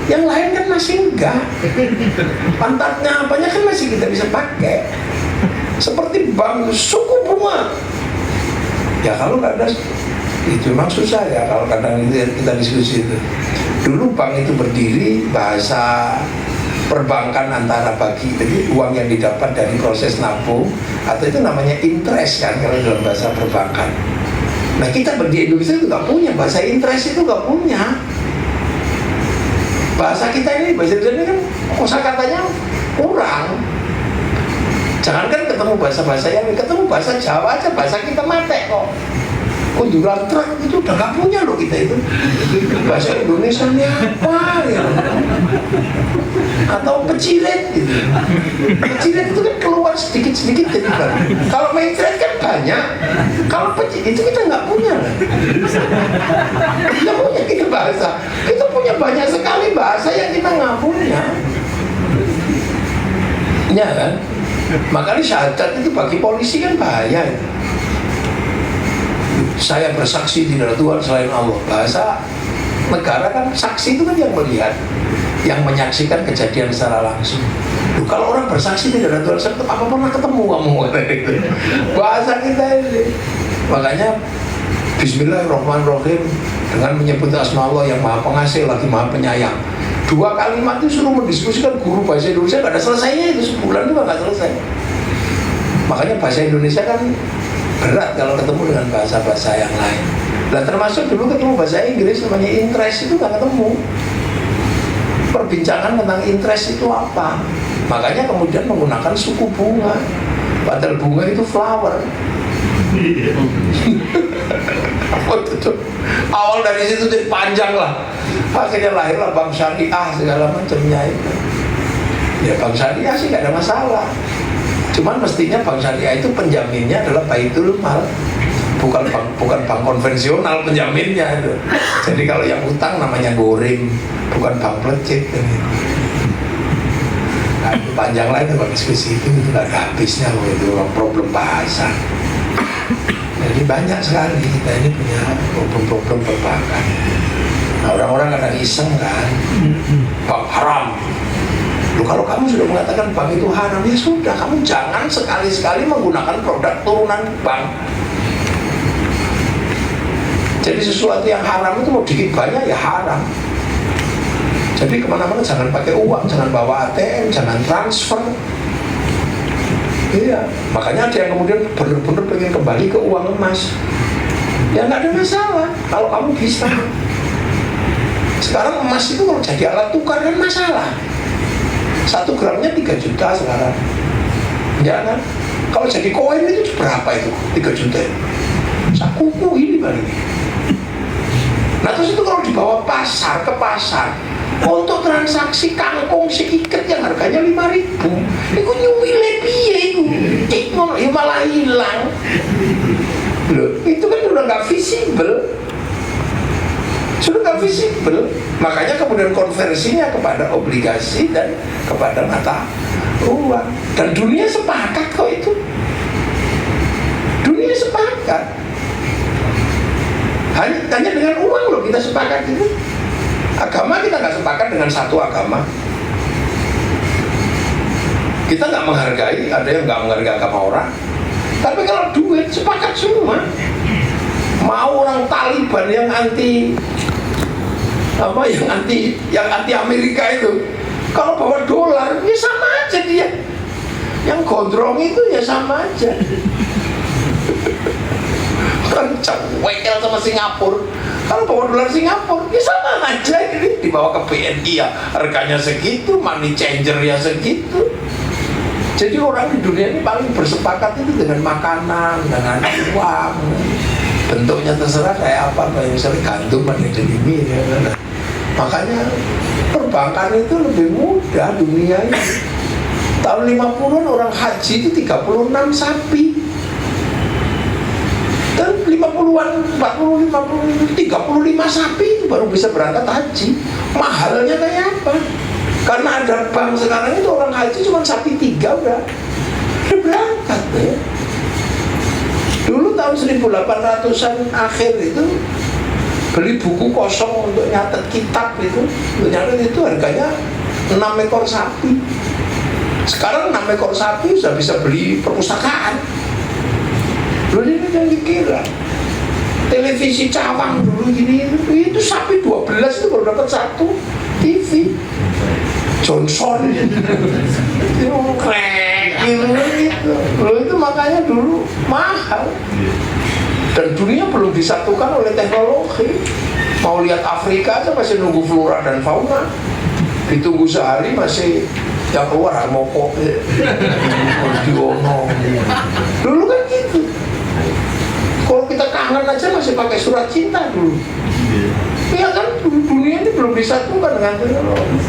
[SPEAKER 1] yang lain kan masih enggak. Pantatnya apanya kan masih kita bisa pakai. Seperti bank suku bunga. Ya kalau nggak ada, itu memang susah ya kalau kadang itu kita diskusi itu. Dulu bank itu berdiri bahasa perbankan antara bagi, jadi uang yang didapat dari proses nabung atau itu namanya interest kan kalau dalam bahasa perbankan. Nah kita di Indonesia itu nggak punya bahasa interest, itu nggak punya. Bahasa kita ini, bahasa Indonesia kan kosakatanya kurang. Jangankan ketemu bahasa-bahasa yang ketemu bahasa Jawa aja, bahasa kita mate kok. Kunduran truk itu udah gak punya loh kita itu. Bahasa Indonesianya apa ya? Atau peciret gitu. Peciret itu kan keluar sedikit-sedikit jadi kan. Kalau mencret kan banyak. Kalau peciret itu kita nggak punya. Kita punya kita bahasa. Kita punya banyak sekali bahasa yang kita nggak punya. Ya kan? Makanya syahadat itu bagi polisi kan bahaya itu. Saya bersaksi tidak ada Tuhan selain Allah. Bahasa negara kan saksi itu kan yang melihat, yang menyaksikan kejadian secara langsung. Duh, kalau orang bersaksi tidak ada Tuhan selain Allah, apa pernah ketemu kamu? Bahasa kita ini. Makanya Bismillahirrahmanirrahim dengan menyebut asma Allah yang maha pengasih lagi maha penyayang. 2 kalimat itu suruh mendiskusikan guru bahasa Indonesia nggak ada selesainya, itu sebulan juga nggak selesai. Makanya bahasa Indonesia kan berat kalau ketemu dengan bahasa-bahasa yang lain. Nah termasuk dulu ketemu bahasa Inggris namanya interest itu nggak ketemu. Perbincangan tentang interest itu apa? Makanya kemudian menggunakan suku bunga. Padahal bunga itu flower. Awal dari situ jadi panjang lah. Akhirnya lahirlah bank syariah segala macamnya itu. Ya bank syariah sih nggak ada masalah. Cuman mestinya bank syariah itu penjaminnya adalah Baitul Mal, bukan bank konvensional penjaminnya itu. Jadi kalau yang utang namanya goreng, bukan bank plecit. Nah, panjang lah itu diskusi itu nggak ada habisnya loh, itu problem bahasa. Jadi banyak sekali kita ini punya problem-problem perbankan. Nah orang-orang kadang iseng kan, bank haram. Loh, kalau kamu sudah mengatakan bank itu haram, ya sudah, kamu jangan sekali-sekali menggunakan produk turunan bank. Jadi sesuatu yang haram itu mau dikit banyak ya haram. Jadi kemana-mana jangan pakai uang, jangan bawa ATM, jangan transfer. Iya, makanya ada yang kemudian benar-benar pengen kembali ke uang emas. Ya nggak ada masalah kalau kamu bisa. Sekarang emas itu kalau jadi alat tukar kan masalah. 1 gramnya 3 juta sekarang. Ya kan? Kalau jadi koin itu berapa itu? 3 juta itu. Sakuku ini paling. Nah terus itu kalau dibawa ke pasar untuk transaksi kangkung seikat yang harganya 5.000, itu nyuwile piye itu? Ya malah hilang. Loh, itu kan udah nggak visible. Sudah nggak visible, makanya kemudian konversinya kepada obligasi dan kepada mata uang. Dan dunia sepakat kok itu. Dunia sepakat. Hanya dengan uang loh kita sepakat itu. Agama kita nggak sepakat dengan satu agama. Kita nggak menghargai, ada yang nggak menghargai agama orang. Tapi kalau duit sepakat semua. Mau orang Taliban yang anti Amerika itu, kalau bawa dolar ya sama aja dia. Yang gondrong itu ya sama aja. Orang cewek sama Singapura, kalau bawa dolar Singapura ya sama aja. Ini dibawa ke BNI ya harganya segitu, money changer ya segitu. Jadi orang di dunia ini paling bersepakat itu dengan makanan, dengan uang. Bentuknya terserah kayak apa, kayak misalnya gandum ada di mie ya kan? Makanya perbankan itu lebih mudah dunia ini. Tahun 50-an orang haji itu 36 sapi. Dan 50-an, 40, 50, 35 sapi itu baru bisa berangkat haji. Mahalnya kayak apa? Karena ada bank sekarang itu orang haji cuma sapi 3 udah berangkat ya. Dulu tahun 1800-an akhir itu beli buku kosong untuk nyatet kitab itu, untuk nyatet itu harganya 6 ekor sapi. Sekarang 6 ekor sapi sudah bisa beli perpustakaan. Dulu ini yang dikira televisi cawang dulu gini itu sapi 12 itu baru dapat satu TV Johnson itu keren gitu. Loh itu makanya dulu mahal. Dan dunia belum disatukan oleh teknologi. Mau lihat Afrika aja masih nunggu flora dan fauna. Ditunggu sehari masih yang keluar Harmoko, Diono. Dulu kan gitu. Kalau kita kangen aja masih pakai surat cinta dulu. Iya kan, dunia ini belum disatukan dengan teknologi.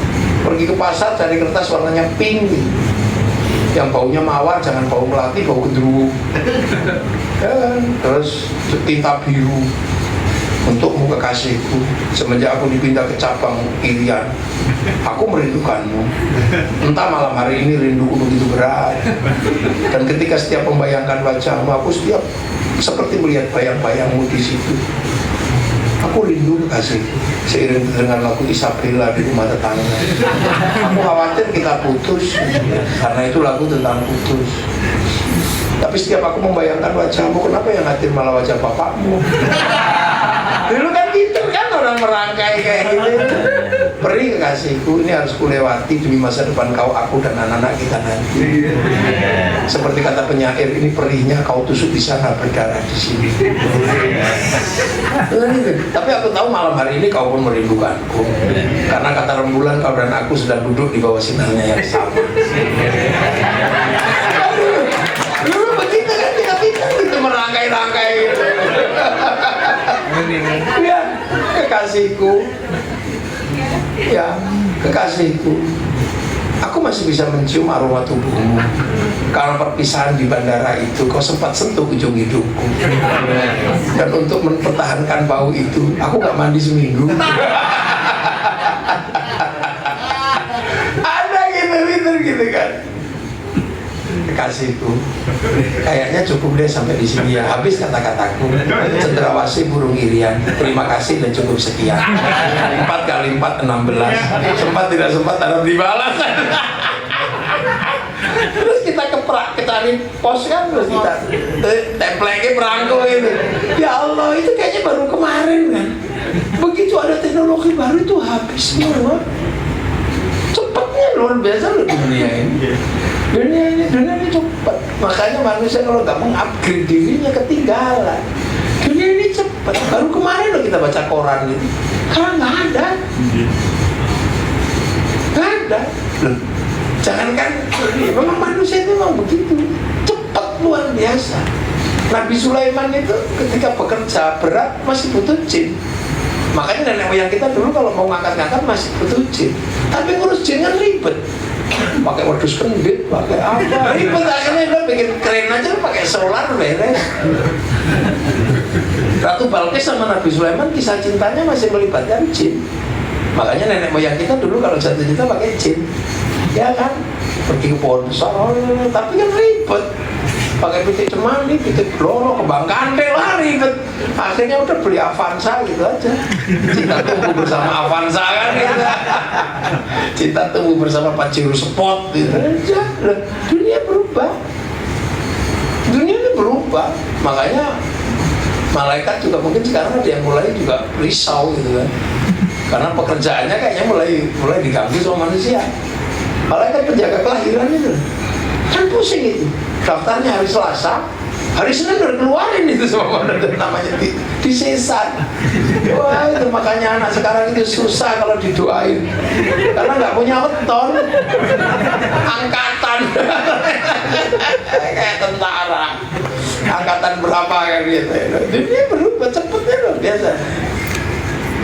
[SPEAKER 1] Pergi ke pasar cari kertas warnanya pink gitu. Yang baunya mawar, jangan bau melati, bau gendruwo. Ya, terus tinta biru untukmu kekasihku. Semenjak aku dipindah ke cabang Irian, aku merindukanmu. Entah malam hari ini rinduku begitu berat. Dan ketika setiap membayangkan wajahmu, aku setiap seperti melihat bayang-bayangmu di situ. Aku rindu kekasihku. Seiring dengan lagu Isabella di rumah tetangga. Aku khawatir kita putus, karena itu lagu tentang putus. Tapi setiap aku membayangkan wajahmu, kenapa yang hadir malah wajah bapakmu? Dulu kan gitu kan orang merangkai kayak gitu. Perih kekasihku, ini harus kulewati demi masa depan kau, aku dan anak-anak kita nanti. Seperti kata penyair, ini perihnya kau tusuk di sana, berdarah di sini. Tapi aku tahu malam hari ini kau pun merindukanku, karena kata rembulan kau dan aku sedang duduk di bawah sinarnya yang sama. Dulu begitu kan kita gitu merangkai-rangkai gitu. Ya, kekasihku. Ya, kekasihku. Aku masih bisa mencium aroma tubuhmu. Karena perpisahan di bandara itu kau sempat sentuh ujung hidungku. Dan untuk mempertahankan bau itu, aku gak mandi seminggu. Ada gitu kan. Kekasihku, kayaknya cukup deh sampai di sini ya. Habis kata-kataku. Cendrawasih burung Irian. Terima kasih dan cukup sekian. 4 kali 4 16. Sempat tidak sempat harap dibalas. Terus kita keprak, kita cari pos kan, terus kita template perangko itu. Ya Allah, itu kayaknya baru kemarin kan. Begitu ada teknologi baru itu habis semua. Cepatnya luar biasa loh dunia ini. Dunia ini cepat. Makanya manusia kalau nggak mengupgrade dirinya ketinggalan. Dunia ini cepat. Baru kemarin loh kita baca koran gitu. Karena nggak ada. Nggak ada. Loh, jangankan memang manusia itu memang begitu. Cepat luar biasa. Nabi Sulaiman itu ketika bekerja berat masih butuh jin. Makanya nenek moyang kita dulu kalau mau ngangkat-ngangkat masih butuh jin. Tapi ngurus jin kan ribet. Pakai wedus kendit, pakai apa? Ribet, akhirnya udah bikin keren aja pakai solar beres. Ratu Balkis sama Nabi Sulaiman kisah cintanya masih melibatkan jin. Makanya nenek moyang kita dulu kalau jatuh cinta pakai jin. Ya kan? Pergi ke pohon besar, tapi kan ribet. Pakai pitik cemani, pitik bloro, kembang kandel lah ribet. Akhirnya udah beli Avanza gitu aja. Cinta tumbuh bersama Avanza kan gitu. Cinta tumbuh bersama Pajero Sport gitu aja. Dunia berubah. Dunia ini berubah. Makanya malaikat juga mungkin sekarang ada yang mulai juga risau gitu kan. Karena pekerjaannya kayaknya mulai diganggu sama manusia. Malaikat penjaga kelahiran itu kan pusing itu. Daftarnya hari Selasa, hari Senin udah keluarin itu semua namanya di sesat. Wah itu makanya anak sekarang itu susah kalau didoain karena nggak punya weton, angkatan kayak tentara, angkatan berapa kan gitu. Dunia berubah cepetnya loh biasa.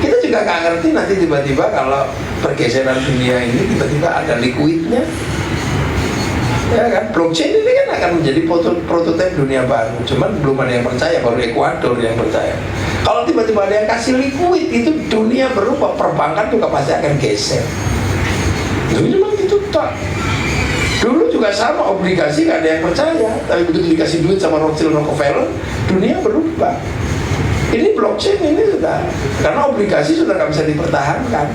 [SPEAKER 1] Kita juga nggak ngerti nanti tiba-tiba kalau pergeseran dunia ini tiba-tiba ada liquidnya. Ya kan, blockchain ini kan akan menjadi prototipe dunia baru. Cuman belum ada yang percaya, baru Ekuador yang percaya. Kalau tiba-tiba ada yang kasih liquid, itu dunia berubah, perbankan juga pasti akan geser. Itu cuma gitu tak. Dulu juga juga sama, obligasi nggak ada yang percaya, tapi begitu dikasih duit sama Rothschild Rockefeller, dunia berubah. Ini blockchain ini sudah, karena obligasi sudah nggak bisa dipertahankan.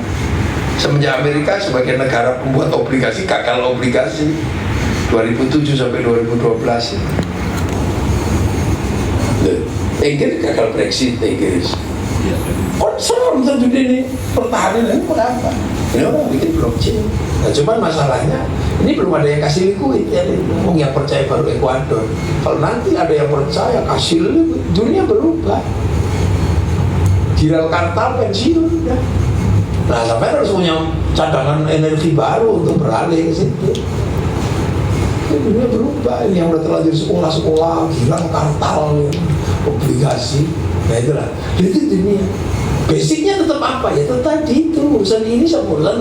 [SPEAKER 1] Semenjak Amerika sebagai negara pembuat obligasi gagal obligasi 2007 sampai 2012. Inggris gagal Brexit, Inggris. Concern tentu ini pertahanan ini kenapa? Ini orang bikin blockchain. Nah, cuman masalahnya ini belum ada yang kasih liquid ya. Yang percaya baru Ekuador. Kalau nanti ada yang percaya kasih liquid, dunia berubah. Gibraltar pensiun ya. Nah, sampai harus punya cadangan energi baru untuk beralih ke situ. Dunia berubah. Ini yang udah terlanjur sekolah-sekolah hilang kartal, obligasi. Nah itulah, itu dunia. Basicnya tetap apa ya? Tetap itu urusan ini sama urusan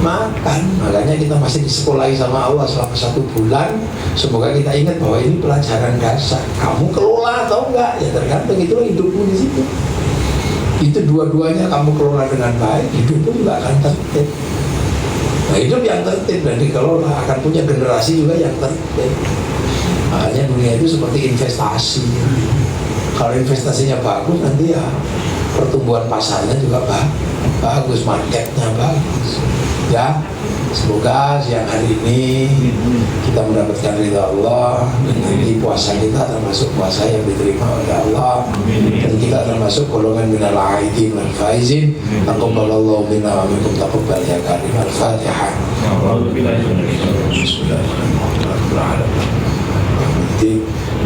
[SPEAKER 1] makan. Makanya kita masih disekolahi sama Allah selama 1 bulan. Semoga kita ingat bahwa ini pelajaran dasar. Kamu kelola atau enggak? Ya tergantung, itu hidupmu di situ. Itu dua-duanya kamu kelola dengan baik, hidupmu juga akan tertib. Nah hidup yang tertib dan dikelola akan punya generasi juga yang tertib. Makanya dunia itu seperti investasi. Kalau investasinya bagus, nanti ya pertumbuhan pasarnya juga bagus, marketnya bagus. Ya, semoga siang hari ini kita mendapatkan ridha Allah, dan nanti puasa kita termasuk puasa yang diterima oleh Allah, dan kita termasuk golongan minal aidin wal faizin. Taqabbalallahu minna wa minkum taqabbal ya karim. Al-Fatihah. Bismillahirrahmanirrahim.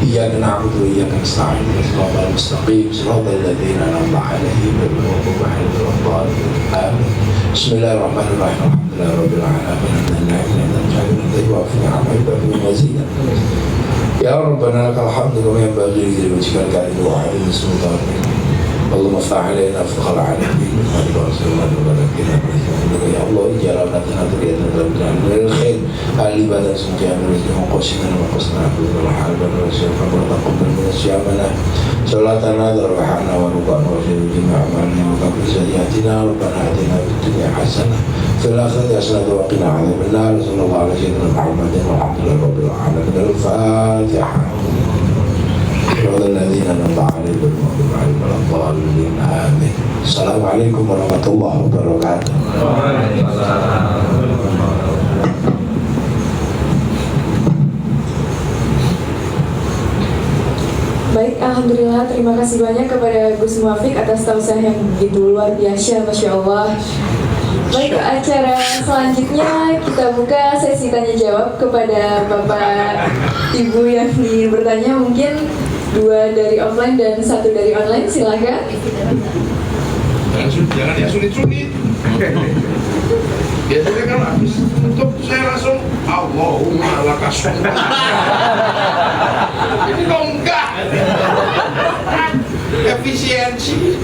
[SPEAKER 1] Iyyaka na'budu wa iyyaka nasta'in ihdinas mustaqim siratal ladzina an'amta 'alaihim ghairil maghdubi 'alaihim waladdallin. Amin. Bismillahirrahmanirrahim. Alhamdulillahirabbil alamin. Ya Rabbana lakal hamdu kama yanbaghi li wajhikal karim wa 'ala sultanik. Allahumma ftah 'alaina fathal 'alamin wa rasulullah wa barakina. Ya Allah, ij'alna tanadriyatan lil khair alibatan sumqiyam rizqan qasina wa qasna wa halban wa syafa'an wa taqabbal min syamana salatana darhana wa rubana wa jami'a amalna wa qabl sayyiatina rabbana atina fid dunya hasanah fil akhirati hasanah wa qina 'adzaban nar. Sallallahu alaihi wa sallam Muhammadin walhamdulillahi rabbil alamin. Al-Fatihah. الذين أنعمت عليهم غير المغضوب عليهم ولا الضالين. آمين. السلام عليكم ورحمة الله وبركاته.
[SPEAKER 3] Baik, Alhamdulillah, terima kasih banyak kepada Gus Muafiq atas tausiah yang begitu luar biasa, Masya Allah. Baik, acara selanjutnya kita buka sesi tanya jawab kepada Bapak Ibu yang ingin bertanya, mungkin 2 dari offline dan 1 dari online, silakan.
[SPEAKER 1] Jangan yang sulit-sulit. Biasanya kan habis untuk saya langsung Allahumma lakasum. Ini kok enggak? Efisiensi.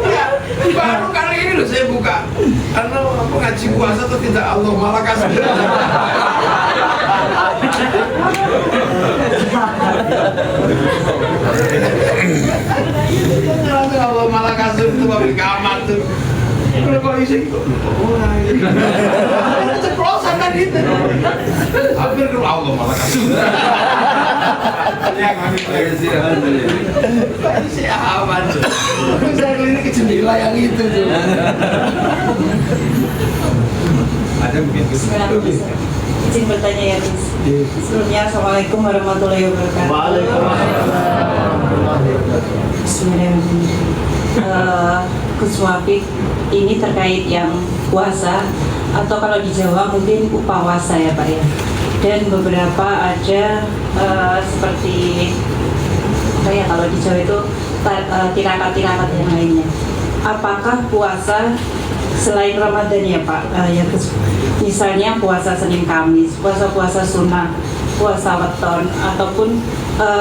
[SPEAKER 1] Ya, baru kali ini loh saya buka. Ngaji puasa atau tidak Allahumma lakasum. Allah malah kasur itu mobil kamar tuh. Kalau kau isi gitu, ceplosan kan itu. Hampir ke Allah malah kasur. Yang ambil siapa tuh? Saya keliling ke jendela yang itu tuh. Ada mungkin.
[SPEAKER 4] Izin bertanya ya, Gus. Sebelumnya, Assalamualaikum warahmatullahi wabarakatuh. Bismillahirrahmanirrahim. Gus Muafiq, ini terkait yang puasa atau kalau di Jawa mungkin upawasa ya Pak ya. Dan beberapa ada seperti apa ya, kalau di Jawa itu tirakat-tirakat yang lainnya. Apakah puasa selain Ramadan ya Pak, ya misalnya puasa Senin Kamis, puasa-puasa sunnah, puasa weton, ataupun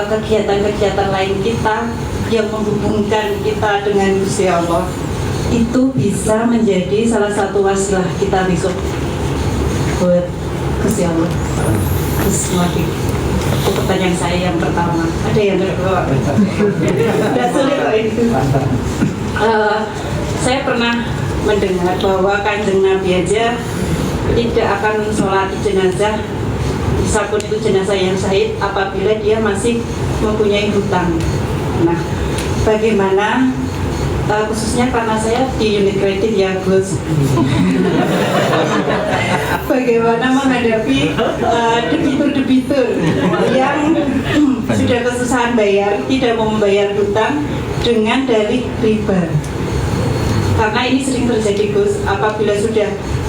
[SPEAKER 4] kegiatan-kegiatan lain kita yang menghubungkan kita dengan Gusti Allah, itu bisa menjadi salah satu wasilah kita besok buat Gusti Allah. Gus Muafiq, itu pertanyaan saya yang pertama. Ada yang kedua? Tidak sulit kok itu. Saya pernah mendengar bahwa Kanjeng Nabi aja tidak akan sholat jenazah, misalkan itu jenazah yang syahid, apabila dia masih mempunyai hutang. Nah, bagaimana khususnya karena saya di unit kredit ya Gus, bagaimana menghadapi debitur-debitur yang sudah kesusahan bayar, tidak mau membayar hutang dengan dalih riba. Karena ini sering terjadi Gus, apabila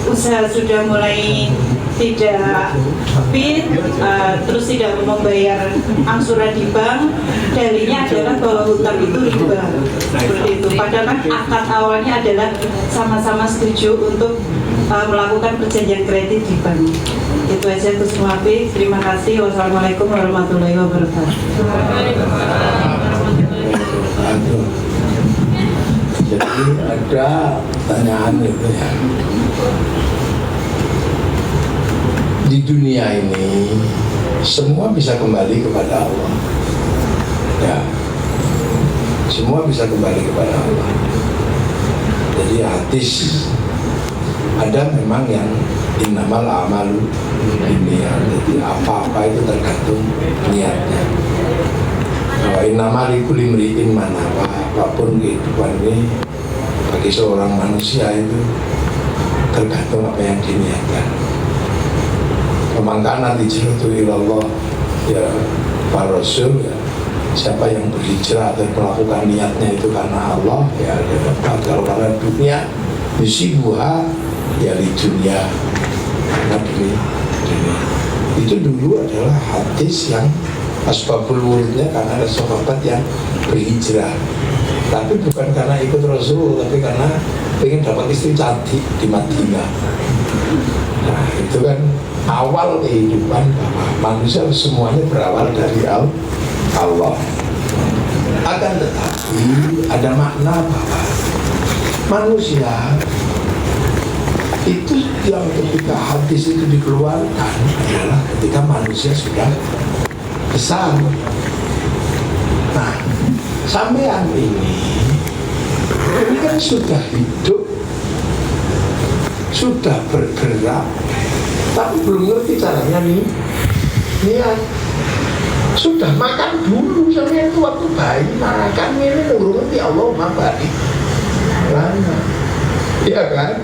[SPEAKER 4] usaha sudah mulai tidak fit, terus tidak mau membayar angsuran di bank, dalihnya adalah bahwa hutang itu riba. Seperti itu. Padahal kan akad awalnya adalah sama-sama setuju untuk melakukan perjanjian kredit di bank. Itu aja Gus Muhafiq. Terima kasih. Wassalamualaikum warahmatullahi wabarakatuh.
[SPEAKER 1] Jadi ada pertanyaan itu ya. Di dunia ini semua bisa kembali kepada Allah. Ya, semua bisa kembali kepada Allah. Jadi hadis ada memang yang innamal a'malu binniyat. Jadi apa-apa itu tergantung niatnya. Bahwa innamal likulli imri'in ma nawa. Apapun kehidupan ini bagi seorang manusia itu tergantung apa yang diniatkan. Maka nanti hijratu ilallah ya para rasul ya, siapa yang berhijrah dan melakukan niatnya itu karena Allah ya ada dapat. Kalau karena dunia yusibuha ya di dunia, karena dunia itu dulu adalah hadis yang asbabul wurudnya karena ada sahabat yang berhijrah, tapi bukan karena ikut Rasul, tapi karena ingin dapat istri cantik di Madinah. Nah itu kan awal kehidupan bahwa manusia semuanya berawal dari Allah. Akan tetapi ada makna bahwa manusia itu yang ketika hadis itu dikeluarkan adalah ketika manusia sudah besar. Nah, sampean ini kan sudah hidup, sudah bergerak, tapi belum ngerti caranya nih. Niat. Sudah makan dulu sampai itu waktu bayi makan ini nunggu ngerti Allah mabari. Lana, iya kan?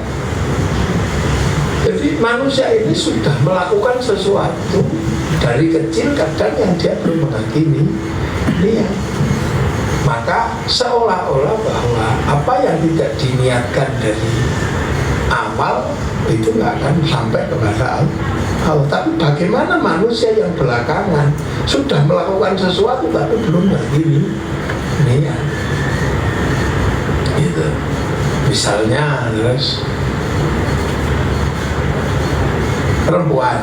[SPEAKER 1] Jadi manusia ini sudah melakukan sesuatu dari kecil, kadang yang dia belum mengerti niat. Maka seolah-olah bahwa apa yang tidak diniatkan dari awal itu nggak akan sampai kepada Allah. Tapi bagaimana manusia yang belakangan sudah melakukan sesuatu tapi belum ngerti niat? Gitu. Misalnya terus perempuan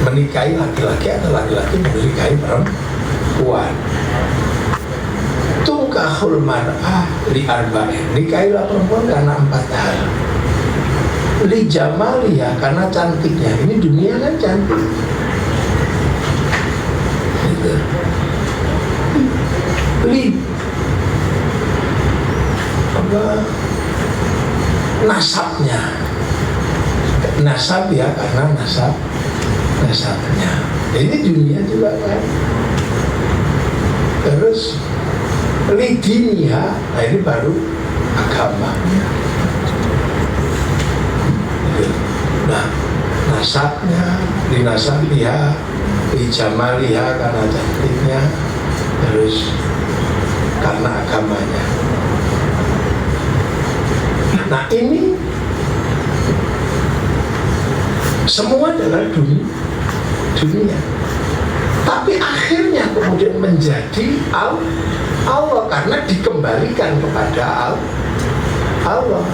[SPEAKER 1] menikahi laki-laki atau laki-laki menikahi perempuan. Tungkahul mar'ah li arba'in. Nikahilah perempuan karena 4 hal. Li jamaliha karena cantiknya. Ini dunia kan cantik. Gitu. Li apa? Nasabnya. Nasab ya karena nasabnya. Ini dunia juga kan. Terus lidiniha, nah ini baru agamanya. Nah, nasabnya, dinasabiha, dijamaliha karena cantiknya, terus karena agamanya. Nah ini semua adalah dunia. Tapi akhirnya kemudian menjadi Allah karena dikembalikan kepada Allah.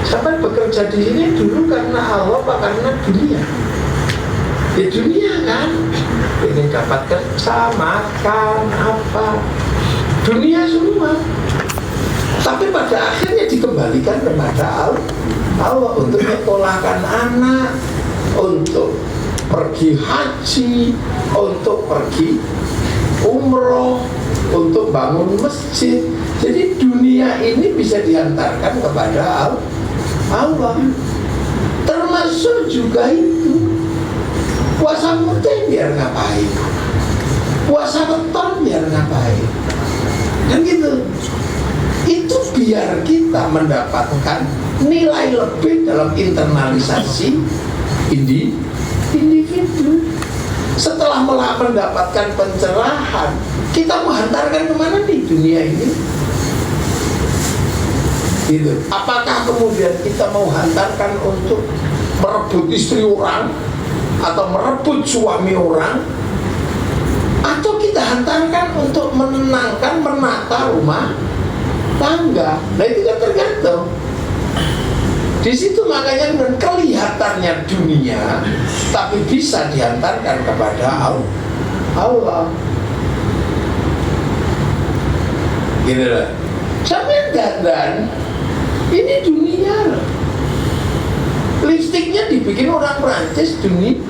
[SPEAKER 1] Sampai bekerja di sini dulu karena Allah apa karena dunia? Ya dunia kan, ingin dapat kerja, makan, apa, dunia semua. Tapi pada akhirnya dikembalikan kepada Allah untuk menyekolahkan anak, untuk pergi haji, untuk pergi umroh, untuk bangun masjid. Jadi dunia ini bisa diantarkan kepada Allah. Termasuk juga itu puasa putih biar ngapain, puasa weton biar ngapain, kan gitu. Itu biar kita mendapatkan nilai lebih dalam internalisasi individu. Setelah mendapatkan pencerahan, kita mau hantarkan kemana di dunia ini? Gitu. Apakah kemudian kita mau hantarkan untuk merebut istri orang atau merebut suami orang, atau kita hantarkan untuk menenangkan, menata rumah tangga? Nah itu kan tergantung. Di situ makanya kelihatannya dunia, tapi bisa dihantarkan kepada Allah. Gitu lah. Sampai dandan, ini dunia. Lipstiknya dibikin orang Prancis, dunia.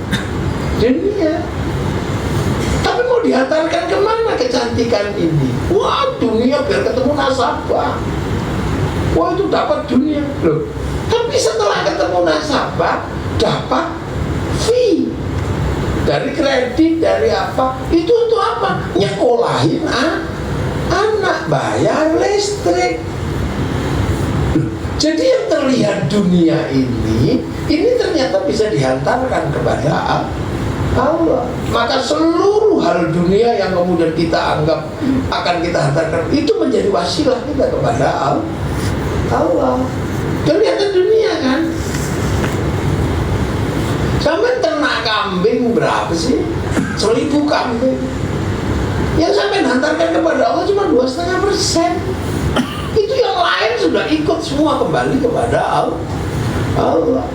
[SPEAKER 1] Tapi mau dihantarkan kemana kecantikan ini? Wah, dunia biar ketemu nasabah. Wah, itu dapat dunia loh. Tapi setelah ketemu nasabah, dapat fee dari kredit, dari apa? Itu untuk apa? Nyekolahin anak, bayar listrik. Jadi yang terlihat dunia ini ternyata bisa dihantarkan kepada Allah. Maka seluruh hal dunia yang kemudian kita anggap akan kita hantarkan itu menjadi wasilah kita kepada Allah. Kelihatan dunia kan? Sampai ternak kambing berapa sih? 1.000 kambing. Yang sampai hantarkan kepada Allah cuma 2,5%. Itu yang lain sudah ikut semua kembali kepada Allah.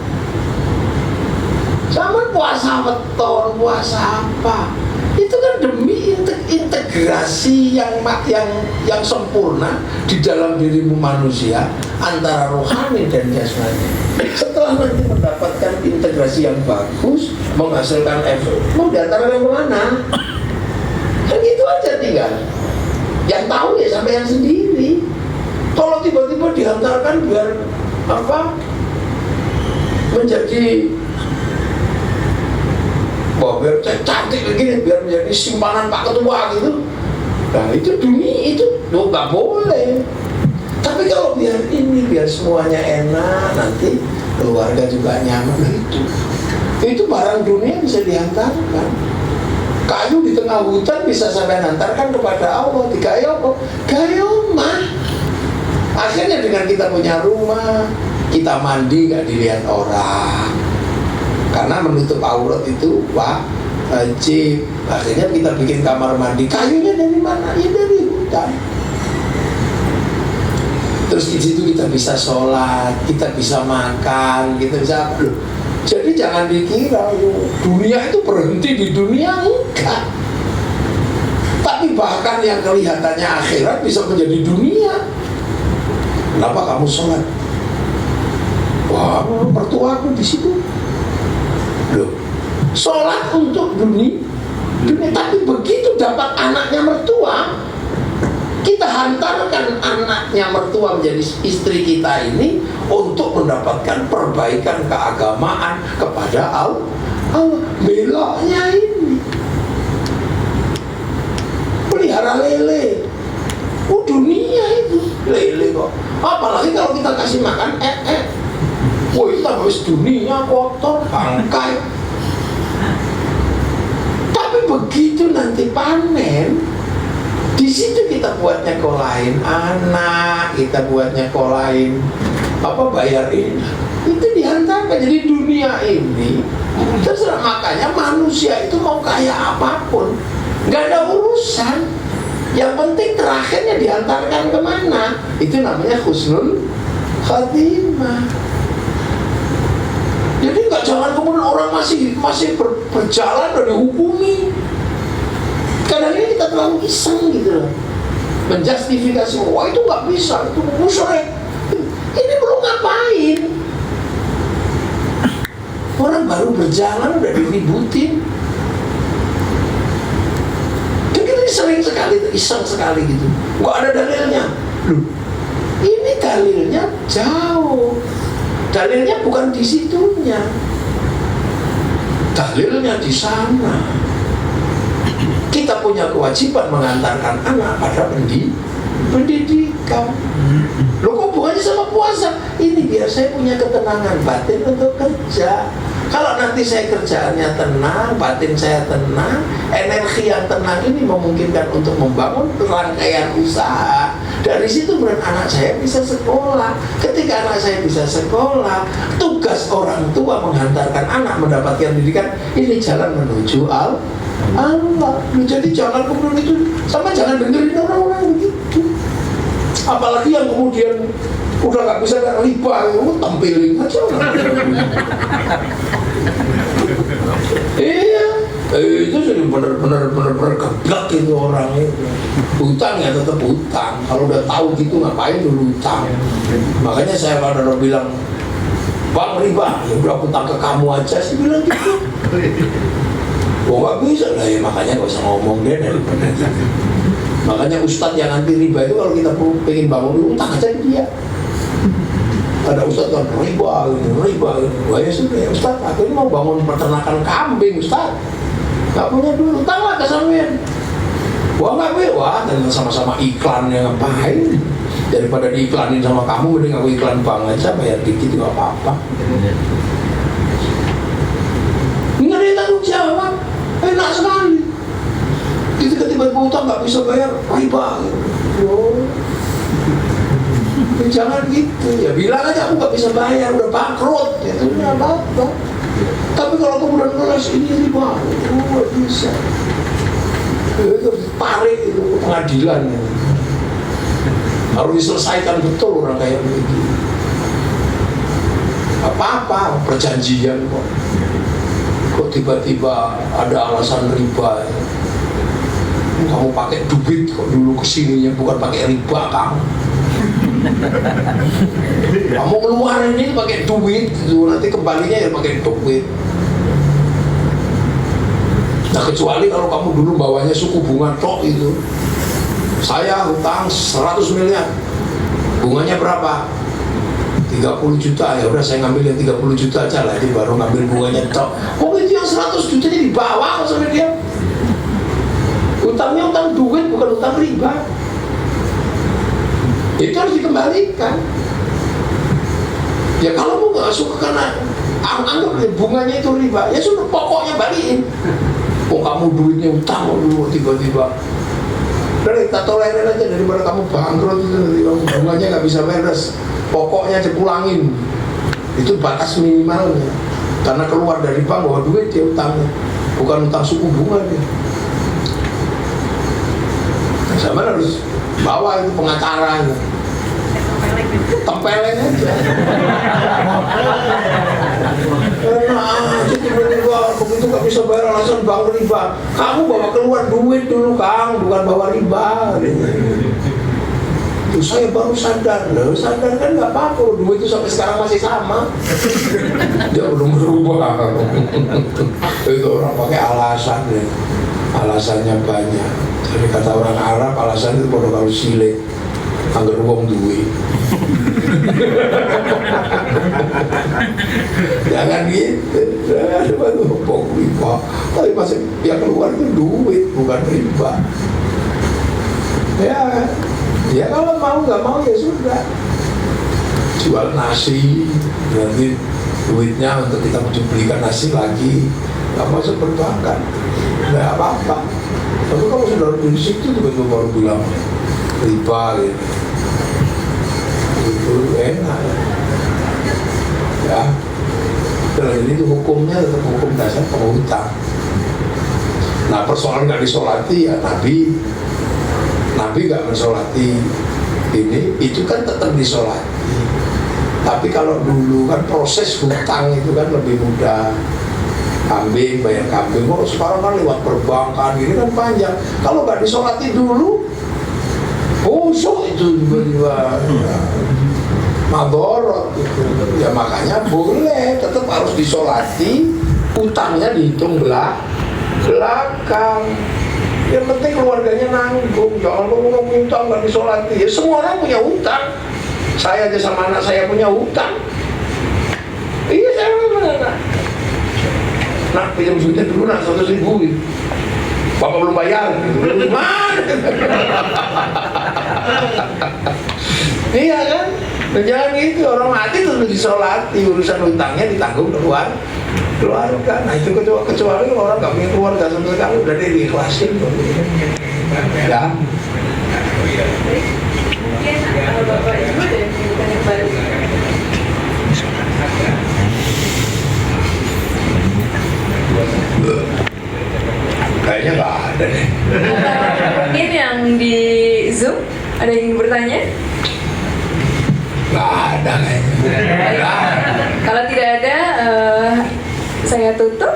[SPEAKER 1] Sama puasa weton, puasa apa? Itu kan demi integrasi yang sempurna di dalam dirimu manusia antara rohani dan jasmani. Setelah nanti mendapatkan integrasi yang bagus, menghasilkan efek, mau diantarkan kemana? Kan gitu aja tinggal. Yang tahu ya sampai yang sendiri. Kalau tiba-tiba dihantarkan biar apa? Menjadi biar cantik begini, biar menjadi simpanan Pak Ketua gitu. Nah itu dunia itu nggak boleh. Tapi kalau biar semuanya enak, nanti keluarga juga nyaman, itu barang dunia bisa dihantarkan. Kayu di tengah hutan bisa sampai hantarkan kepada Allah. Gaya mah. Akhirnya dengan kita punya rumah, kita mandi nggak dilihat orang. Karena menutup aurat itu wajib. Akhirnya kita bikin kamar mandi. Kayunya dari mana? Ya dari hutan. Terus di situ kita bisa sholat, kita bisa makan, kita bisa. Jadi jangan dikira dunia itu berhenti di dunia, enggak. Tapi bahkan yang kelihatannya akhirat bisa menjadi dunia. Kenapa kamu sholat? Wah, mertuaku di situ. Loh, sholat untuk dunia, tapi begitu dapat anaknya mertua, kita hantarkan anaknya mertua menjadi istri kita ini untuk mendapatkan perbaikan keagamaan kepada Allah. Beloknya ini pelihara lele, dunia itu lele kok. Apalagi kalau kita kasih makan wah itu habis dunia kotor, bangkai. Tapi begitu nanti panen, di situ kita buat nyekolahin anak, kita buat nyekolahin bayar ini, itu dihantarkan. Jadi dunia ini terserah. Makanya manusia itu mau kaya apapun nggak ada urusan. Yang penting terakhirnya dihantarkan kemana? Itu namanya husnul khatimah. Jadi jangan kemudian orang masih berjalan dan dihukumi. Kadang ini kita terlalu iseng gitu loh, menjustifikasi, wah itu nggak bisa, itu musyrik. Ini belum ngapain. Orang baru berjalan udah diributin. Dan kita sering sekali, iseng sekali gitu. Nggak ada dalilnya. Loh, ini dalilnya jauh. Dalilnya bukan di situnya, dalilnya di sana. Kita punya kewajiban mengantarkan anak pada pendidikan. Loh kok bukannya sama puasa? Ini biar saya punya ketenangan batin untuk kerja. Kalau nanti saya kerjaannya tenang, batin saya tenang, energi yang tenang ini memungkinkan untuk membangun rangkaian usaha. Dari situ kemudian anak saya bisa sekolah. Ketika anak saya bisa sekolah, tugas orang tua menghantarkan anak mendapatkan pendidikan. Ini jalan menuju Allah. Jadi jangan kemudian itu, sama jangan dengerin orang-orang begitu. Apalagi yang kemudian udah gak bisa riba, tampilin aja orang. Iya, itu sudah benar-benar geblak itu orang itu. Hutang ya tetap hutang. Kalau udah tahu gitu ngapain dulu hutang. Makanya saya pada bilang, bang riba, ya udah hutang ke kamu aja sih bilang gitu. Oh nggak bisa lah ya, makanya gak usah ngomong deh daripada. Makanya ustadz yang anti riba itu kalau kita pengen bangun dulu utang aja dia. Ada ustadz kan riba. Wah ya sudah ya ustadz, aku ini mau bangun peternakan kambing ustadz. Gak punya dulu, utang lah ke sampean. Wah nggak bisa, wah dan sama-sama iklan yang ngapain? Daripada diiklanin sama kamu, mending aku iklan bank aja, bayar dikit gak apa-apa. Nggak ada tanggung jawab, enak sekali. Itu tiba-tiba utang nggak bisa bayar, riba. Oh. Jangan gitu, ya bilang aja aku nggak bisa bayar, udah bangkrut, itu nggak apa-apa. Tapi kalau kemudian kelas ini riba, nggak bisa. Itu tarik itu pengadilan, harus diselesaikan betul orang kayak begitu. Apa-apa perjanjian kok. Kok tiba-tiba ada alasan riba? Kamu pakai duit kok dulu kesininya, bukan pakai riba kamu. Kamu keluar ini pakai duit, nanti kembalinya ya pakai duit. Nah kecuali kalau kamu dulu bawanya suku bunga tok itu. Saya hutang 100 miliar, bunganya berapa? 30 juta, ya udah saya ngambil yang 30 juta aja lah, jadi baru ngambil bunganya tok. Oh itu yang 100 juta nya dibawa sama dia. Utangnya utang duit, bukan utang riba. Itu harus dikembalikan. Ya kalau mau nggak suka karena anggap bunganya itu riba, ya sudah pokoknya balikin. Oh kamu duitnya utang dulu tiba-tiba. Udah kita tolerir aja daripada kamu bangkrut itu nanti kamu bunganya nggak bisa beres. Pokoknya aja pulangin. Itu batas minimalnya. Karena keluar dari bank bawa duit dia utangnya, bukan utang suku bunga dia. Sama harus bawa itu pengacara itu. Tempelin aja. Tiba-tiba begitu gak bisa bayar alasan bank riba. Kamu bawa keluar duit dulu Kang, bukan bawa riba. Itu saya baru sadar, loh sadar kan nggak apa-apa, duit itu sampai sekarang masih sama. Dia belum berubah. Itu orang pakai alasan ya. Alasannya banyak. Jadi kata orang Arab alasan itu pada kalau silik anggar uang duit. Jangan gitu. Ada bantu bok riba. Tapi masih yang keluar itu duit bukan riba. Ya kalau mau nggak mau ya sudah. Jual nasi nanti duitnya untuk kita belikan nasi lagi. Nggak masuk perbankan. Nggak apa-apa. Tapi kalau sudah di situ tiba-tiba baru bilang riba gitu. Itu enak ya. Dan itu hukumnya tetap hukum dasar penghutang. Nah persoalan nggak disolati ya Nabi nggak mensolati ini, itu kan tetap disolati. Tapi kalau dulu kan proses hutang itu kan lebih mudah. Kambing, bayar kambing, kalau sekarang kan lewat perbankan ini kan panjang. Kalau nggak disolati dulu, busuk itu tiba-tiba ya, madorot gitu. Ya makanya boleh, tetap harus disolati, utangnya dihitung belakang. Yang penting keluarganya nanggung, jangan ngomong utang nggak disolati. Ya semua orang punya utang. Saya aja sama anak saya punya utang. Iya saya benar. Nak pinjam duitnya dulu nak 100.000 gitu. Bapak belum bayar gitu. Gimana? Iya kan? Dan jangan gitu, orang mati itu disolati, urusan utangnya ditanggung keluarga. Nah itu kecuali kalau orang nggak punya keluarga sama sekali udah diikhlasin tuh. Ya.
[SPEAKER 3] Mungkin Bapak Ibu ada yang ingin bertanya kembali.
[SPEAKER 1] Kayaknya nggak ada deh.
[SPEAKER 3] Mungkin yang di Zoom ada yang ingin bertanya?
[SPEAKER 1] Nggak ada kayaknya. Nggak ada.
[SPEAKER 3] Kalau tidak ada, saya tutup.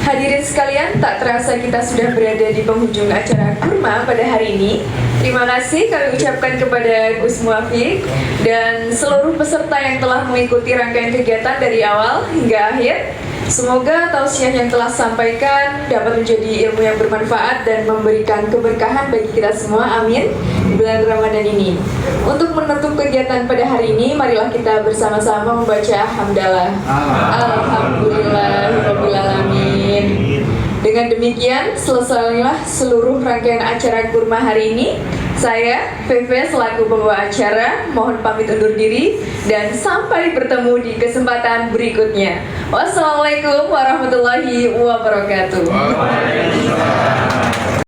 [SPEAKER 3] Hadirin sekalian, tak terasa kita sudah berada di penghujung acara Kurma pada hari ini. Terima kasih kami ucapkan kepada Gus Muafiq dan seluruh peserta yang telah mengikuti rangkaian kegiatan dari awal hingga akhir. Semoga tausiah yang telah sampaikan dapat menjadi ilmu yang bermanfaat dan memberikan keberkahan bagi kita semua. Amin. Di bulan Ramadan ini. Untuk menutup kegiatan pada hari ini, marilah kita bersama-sama membaca hamdalah. Alhamdulillahirrahmanirrahim. Dengan demikian, selesailah seluruh rangkaian acara Kurma hari ini. Saya, VV selaku pembawa acara, mohon pamit undur diri dan sampai bertemu di kesempatan berikutnya. Wassalamualaikum warahmatullahi wabarakatuh.